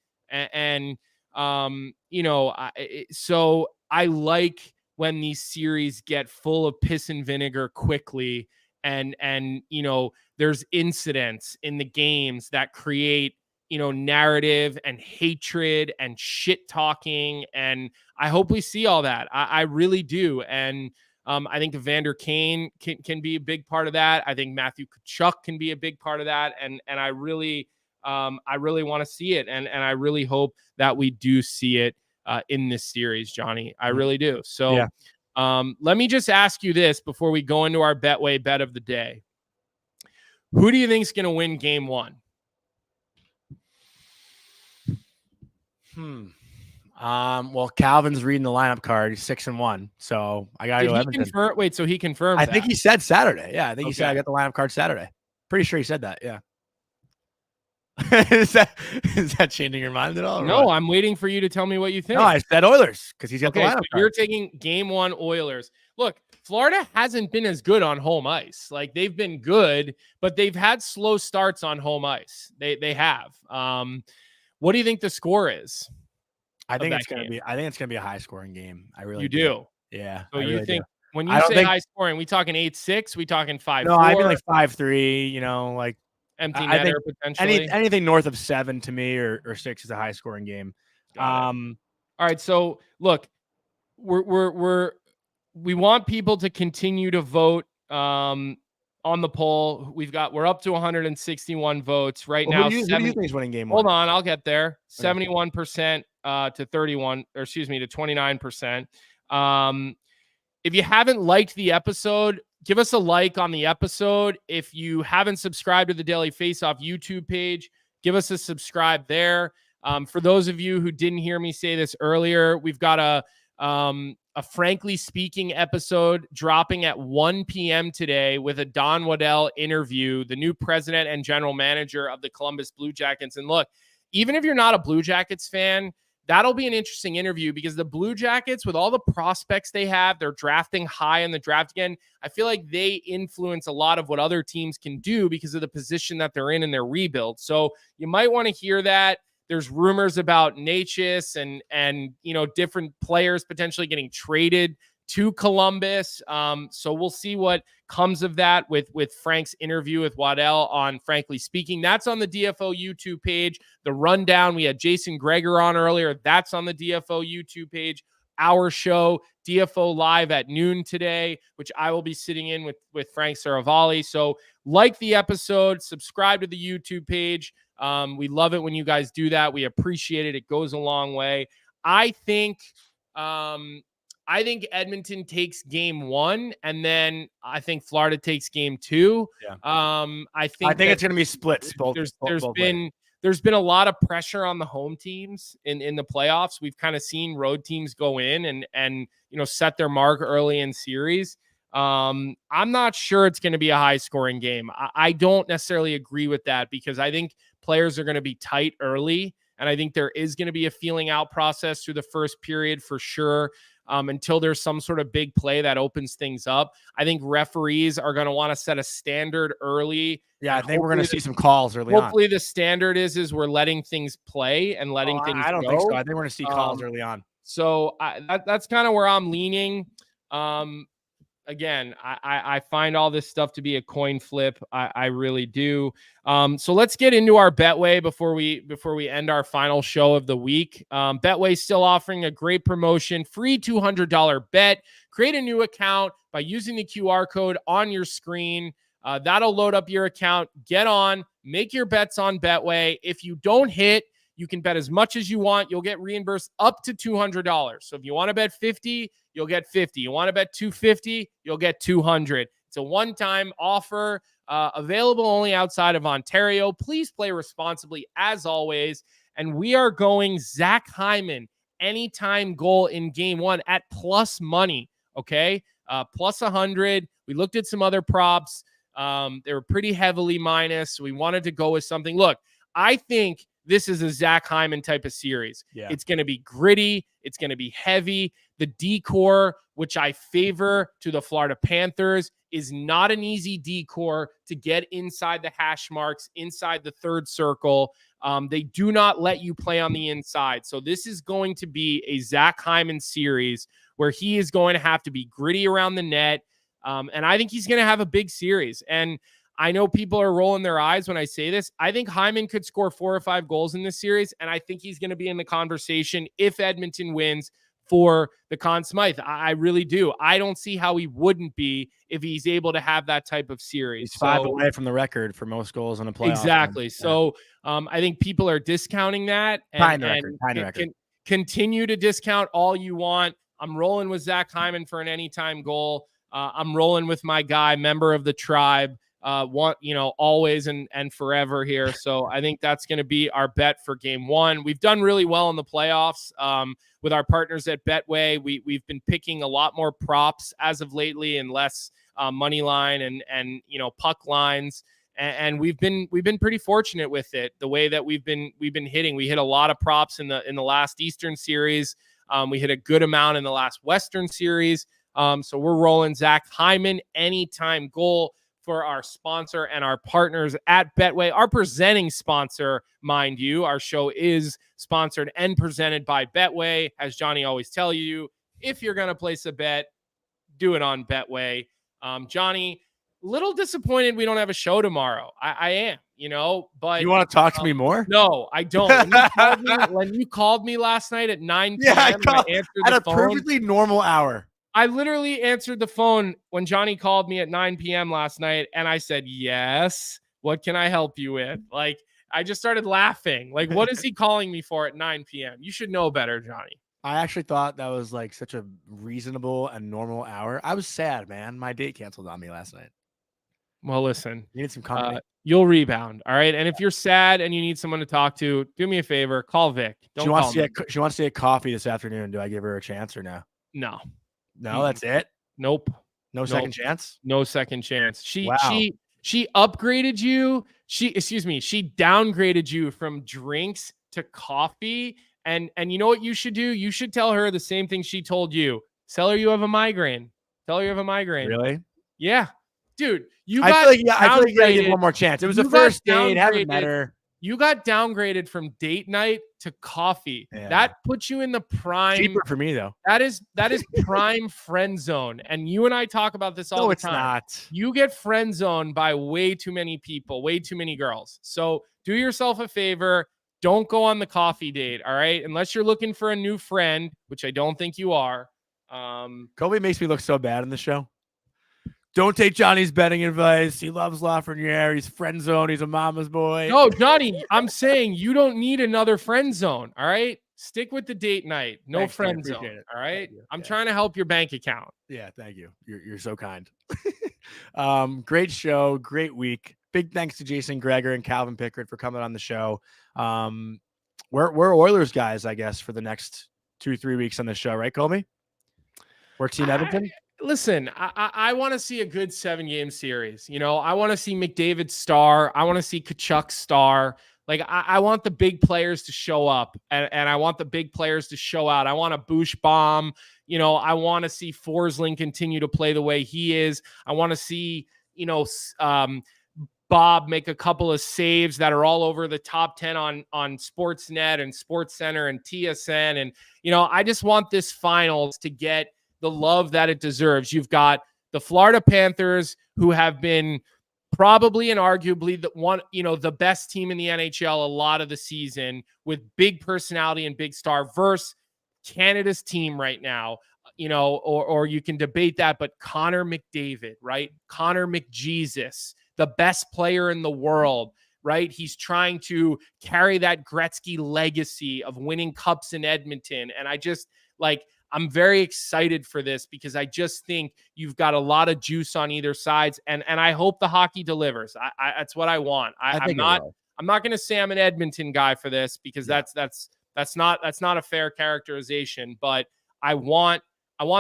So I like when these series get full of piss and vinegar quickly, and there's incidents in the games that create narrative and hatred and shit talking, and I hope we see all that. I really do, and I think Evander Kane can be a big part of that. I think Matthew Tkachuk can be a big part of that, and I really want to see it, and I really hope that we do see it in this series, Johnny. I really do. So let me just ask you this before we go into our Betway bet of the day. Who do you think is going to win game one? Well, Calvin's reading the lineup card. He's 6-1. So I got to go Edmonton. So he confirmed I think he said Saturday. Yeah, I think he said I got the lineup card Saturday. Pretty sure he said that. Yeah. Is that changing your mind at all? No, I'm waiting for you to tell me what you think. No, I said Oilers because he's got the lineup card. You're taking game one Oilers. Look, Florida hasn't been as good on home ice. Like, they've been good, but they've had slow starts on home ice. They have. What do you think the score is? I think it's going to be a high scoring game. I really do. Yeah. So you think when you say high scoring, we talking 8-6? We talking 5-4? No, I mean like 5-3. Like empty netter potentially. Anything north of 7 to me or 6 is a high scoring game. All right. So look, we want people to continue to vote on the poll. We're up to 161 votes right now. Who do you think is winning game one? Hold on, I'll get there. 71% to 29%. If you haven't liked the episode, give us a like on the episode. If you haven't subscribed to the Daily Faceoff YouTube page, give us a subscribe there. For those of you who didn't hear me say this earlier, we've got a Frankly Speaking episode dropping at 1 p.m. today with a Don Waddell interview, the new president and general manager of the Columbus Blue Jackets. And look, even if you're not a Blue Jackets fan, that'll be an interesting interview because the Blue Jackets, with all the prospects they have, they're drafting high in the draft again. I feel like they influence a lot of what other teams can do because of the position that they're in their rebuild. So you might want to hear that. There's rumors about Natchez and different players potentially getting traded to Columbus. So we'll see what comes of that with Frank's interview with Waddell on Frankly Speaking. That's on the DFO YouTube page. The rundown, we had Jason Gregor on earlier. That's on the DFO YouTube page. Our show, DFO Live at noon today, which I will be sitting in with Frank Saravalli. So like the episode, subscribe to the YouTube page. We love it when you guys do that. We appreciate it. It goes a long way. I think Edmonton takes game 1, and then I think Florida takes game 2. Yeah. I think it's going to be splits. There's been a lot of pressure on the home teams in the playoffs. We've kind of seen road teams go in and set their mark early in series. I'm not sure it's going to be a high scoring game. I don't necessarily agree with that, because I think players are going to be tight early, and I think there is going to be a feeling out process through the first period for sure. Until there's some sort of big play that opens things up. I think referees are going to want to set a standard early. Yeah, I think we're going to see some calls early on. Hopefully the standard is we're letting things play and letting things go. I don't think so. I think we're going to see calls early on. So that's kind of where I'm leaning. Again, I find all this stuff to be a coin flip. I really do. So let's get into our Betway before we end our final show of the week. Betway still offering a great promotion, free $200 bet. Create a new account by using the QR code on your screen. That'll load up your account. Get on, make your bets on Betway. If you don't hit, you can bet as much as you want. You'll get reimbursed up to $200. So if you want to bet 50, you'll get 50. You want to bet 250, you'll get 200. It's a one-time offer, available only outside of Ontario. Please play responsibly as always. And we are going Zach Hyman anytime goal in game 1 at plus money. Okay, plus 100. We looked at some other props. They were pretty heavily minus. So we wanted to go with something. Look, I think this is a Zach Hyman type of series. Yeah. It's going to be gritty. It's going to be heavy. The decor, which I favor to the Florida Panthers, is not an easy decor to get inside the hash marks, inside the third circle. They do not let you play on the inside. So this is going to be a Zach Hyman series where he is going to have to be gritty around the net. And I think he's going to have a big series. And I know people are rolling their eyes when I say this. I think Hyman could score 4 or 5 goals in this series, and I think he's going to be in the conversation if Edmonton wins for the Conn Smythe. I really do. I don't see how he wouldn't be if he's able to have that type of series. He's 5 away from the record for most goals in a playoff. Exactly. So I think people are discounting that. Continue to discount all you want. I'm rolling with Zach Hyman for an anytime goal. I'm rolling with my guy, member of the tribe. Always and forever here. So I think that's going to be our bet for game 1. We've done really well in the playoffs with our partners at Betway. We've been picking a lot more props as of lately and less money line and puck lines. And we've been pretty fortunate with it. The way that we've been hitting, we hit a lot of props in the last Eastern series. We hit a good amount in the last Western series. So we're rolling Zach Hyman anytime goal for our sponsor and our partners at Betway, our presenting sponsor, mind you. Our show is sponsored and presented by Betway. As Johnny always tells you, if you're going to place a bet, do it on Betway. Johnny, little disappointed we don't have a show tomorrow. I am, but you want to talk to me more? No, I don't. When you called me last night at 9 p.m., I answered the phone. A perfectly normal hour. I literally answered the phone when Johnny called me at 9 p.m. last night, and I said, yes, what can I help you with? Like, I just started laughing. Like, what is he calling me for at 9 p.m.? You should know better, Johnny. I actually thought that was like such a reasonable and normal hour. I was sad, man. My date canceled on me last night. Well, listen. You need some company. You'll rebound, all right? And if you're sad and you need someone to talk to, do me a favor. Call Vic. She wants to get coffee this afternoon. Do I give her a chance or no? No, that's it. Nope. No second chance. No second chance. She upgraded you. She downgraded you from drinks to coffee. And you know what you should do? You should tell her the same thing she told you. Tell her you have a migraine. Really? Yeah, dude. I feel like you gotta give one more chance. It was the first date. Haven't met her. You got downgraded from date night to coffee. Yeah. That puts you in the prime. Cheaper for me though. That is prime friend zone. And you and I talk about this all the time. No, it's not. You get friend zoned by way too many people, way too many girls. So do yourself a favor. Don't go on the coffee date. All right. Unless you're looking for a new friend, which I don't think you are. Colby makes me look so bad in the show. Don't take Johnny's betting advice. He loves Lafreniere. He's friend zone. He's a mama's boy. No, Johnny, I'm saying you don't need another friend zone. All right. Stick with the date night. No Thanks, friend dude. zone. Appreciate it. All right. I'm Yeah. trying to help your bank account. Yeah, thank you. You're so kind. Great show, great week. Big thanks to Jason Gregor and Calvin Pickard for coming on the show. We're Oilers guys, I guess, for the next 2-3 weeks on the show, right, Colby? We're Team Edmonton. Listen, I want to see a good 7-game series. You know, I want to see McDavid star. I want to see Kachuk star. Like, I want the big players to show up, and I want the big players to show out. I want a Bush bomb. You know, I want to see Forsling continue to play the way he is. I want to see, you know, Bob make a couple of saves that are all over the top 10 on Sportsnet and SportsCenter and TSN. And, you know, I just want this finals to get the love that it deserves. You've got the Florida Panthers, who have been probably and arguably the best team in the NHL a lot of the season, with big personality and big star, versus Canada's team right now. You know, or you can debate that, but Connor McDavid, right? Connor McJesus, the best player in the world, right? He's trying to carry that Gretzky legacy of winning cups in Edmonton. And I'm very excited for this, because I just think you've got a lot of juice on either sides, and I hope the hockey delivers. That's what I want. I'm not going to say I'm an Edmonton guy for this, because that's not a fair characterization, but I want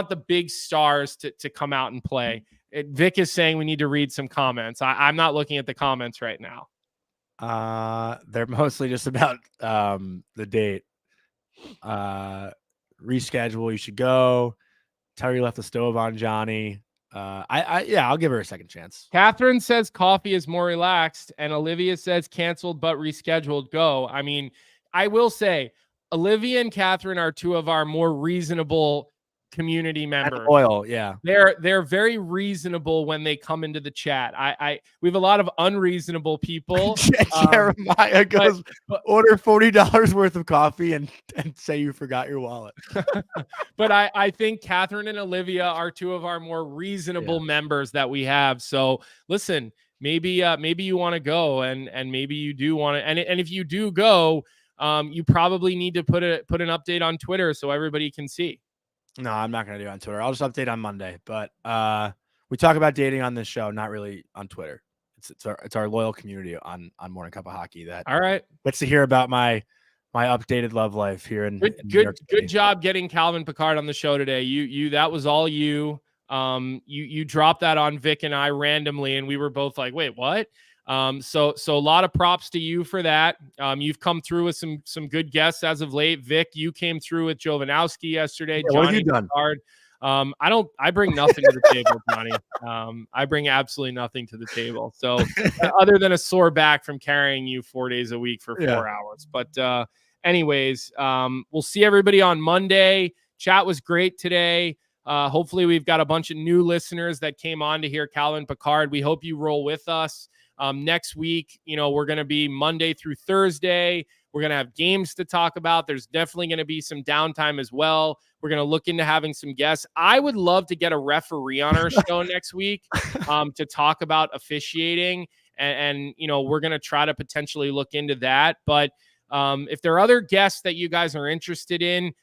the big stars to come out and play. Vic is saying we need to read some comments. I'm not looking at the comments right now. They're mostly just about the date. Reschedule. You should go. Terry left the stove on, Jonny. I'll give her a second chance. Catherine says coffee is more relaxed, and Olivia says canceled but rescheduled. Go. I mean, I will say Olivia and Catherine are two of our more reasonable community members. Oil, yeah. They're very reasonable when they come into the chat. We have a lot of unreasonable people. Jeremiah goes, order $40 worth of coffee and say you forgot your wallet. But I think Catherine and Olivia are two of our more reasonable members that we have. So listen, maybe you want to go, and maybe you do want to, and if you do go, you probably need to put an update on Twitter so everybody can see. No, I'm not going to do it on Twitter. I'll just update on Monday. But we talk about dating on this show, not really on Twitter. It's our loyal community on Morning Cup of Hockey that all right gets to hear about my updated love life here in good job getting Calvin Pickard on the show today. You that was all you. You dropped that on Vic and I randomly, and we were both like, wait, what? So a lot of props to you for that. You've come through with some good guests as of late. Vic, you came through with Jovanowski yesterday. Yeah, what have you done? I bring nothing to the table, Jonny. I bring absolutely nothing to the table. So other than a sore back from carrying you 4 days a week for 4 hours. But anyways, we'll see everybody on Monday. Chat was great today. Hopefully we've got a bunch of new listeners that came on to hear Calvin Pickard. We hope you roll with us. Next week, we're going to be Monday through Thursday. We're going to have games to talk about. There's definitely going to be some downtime as well. We're going to look into having some guests. I would love to get a referee on our show next week to talk about officiating. And we're going to try to potentially look into that. But if there are other guests that you guys are interested in,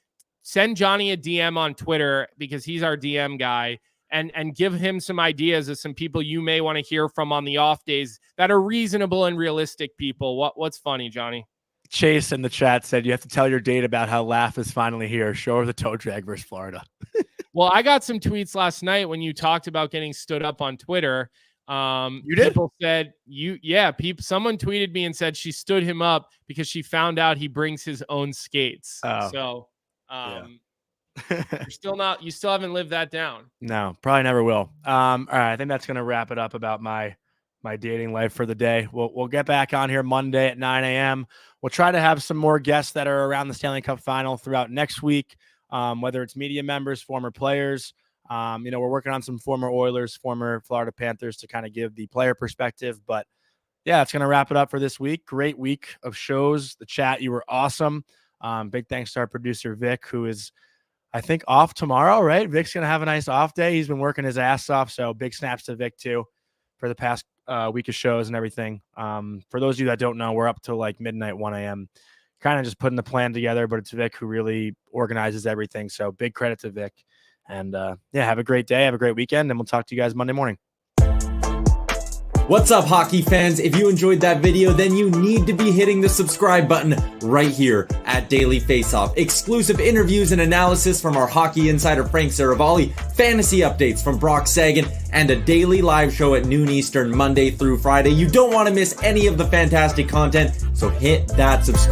send Jonny a DM on Twitter, because he's our DM guy. And give him some ideas of some people you may want to hear from on the off days that are reasonable and realistic people. What's funny, Jonny? Chase in the chat said you have to tell your date about how Laugh is finally here. Show her the toe drag versus Florida. Well, I got some tweets last night when you talked about getting stood up on Twitter. You did? People said someone tweeted me and said she stood him up because she found out he brings his own skates. Oh. So you still haven't lived that down. No, probably never will. All right, I think that's going to wrap it up about my dating life for the day. We'll get back on here Monday at 9 a.m. We'll try to have some more guests that are around the Stanley Cup final throughout next week, whether it's media members, former players. We're working on some former Oilers, former Florida Panthers to kind of give the player perspective. But yeah, it's going to wrap it up for this week. Great week of shows. The chat, you were awesome. Big thanks to our producer, Vic, who is, I think, off tomorrow, right? Vic's going to have a nice off day. He's been working his ass off. So big snaps to Vic too for the past week of shows and everything. For those of you that don't know, we're up till like midnight, 1 a.m. kind of just putting the plan together, but it's Vic who really organizes everything. So big credit to Vic. And yeah, have a great day. Have a great weekend. And we'll talk to you guys Monday morning. What's up, hockey fans? If you enjoyed that video, then you need to be hitting the subscribe button right here at Daily Faceoff. Exclusive interviews and analysis from our hockey insider Frank Saravalli, fantasy updates from Brock Sagan, and a daily live show at noon Eastern, Monday through Friday. You don't want to miss any of the fantastic content, so hit that subscribe.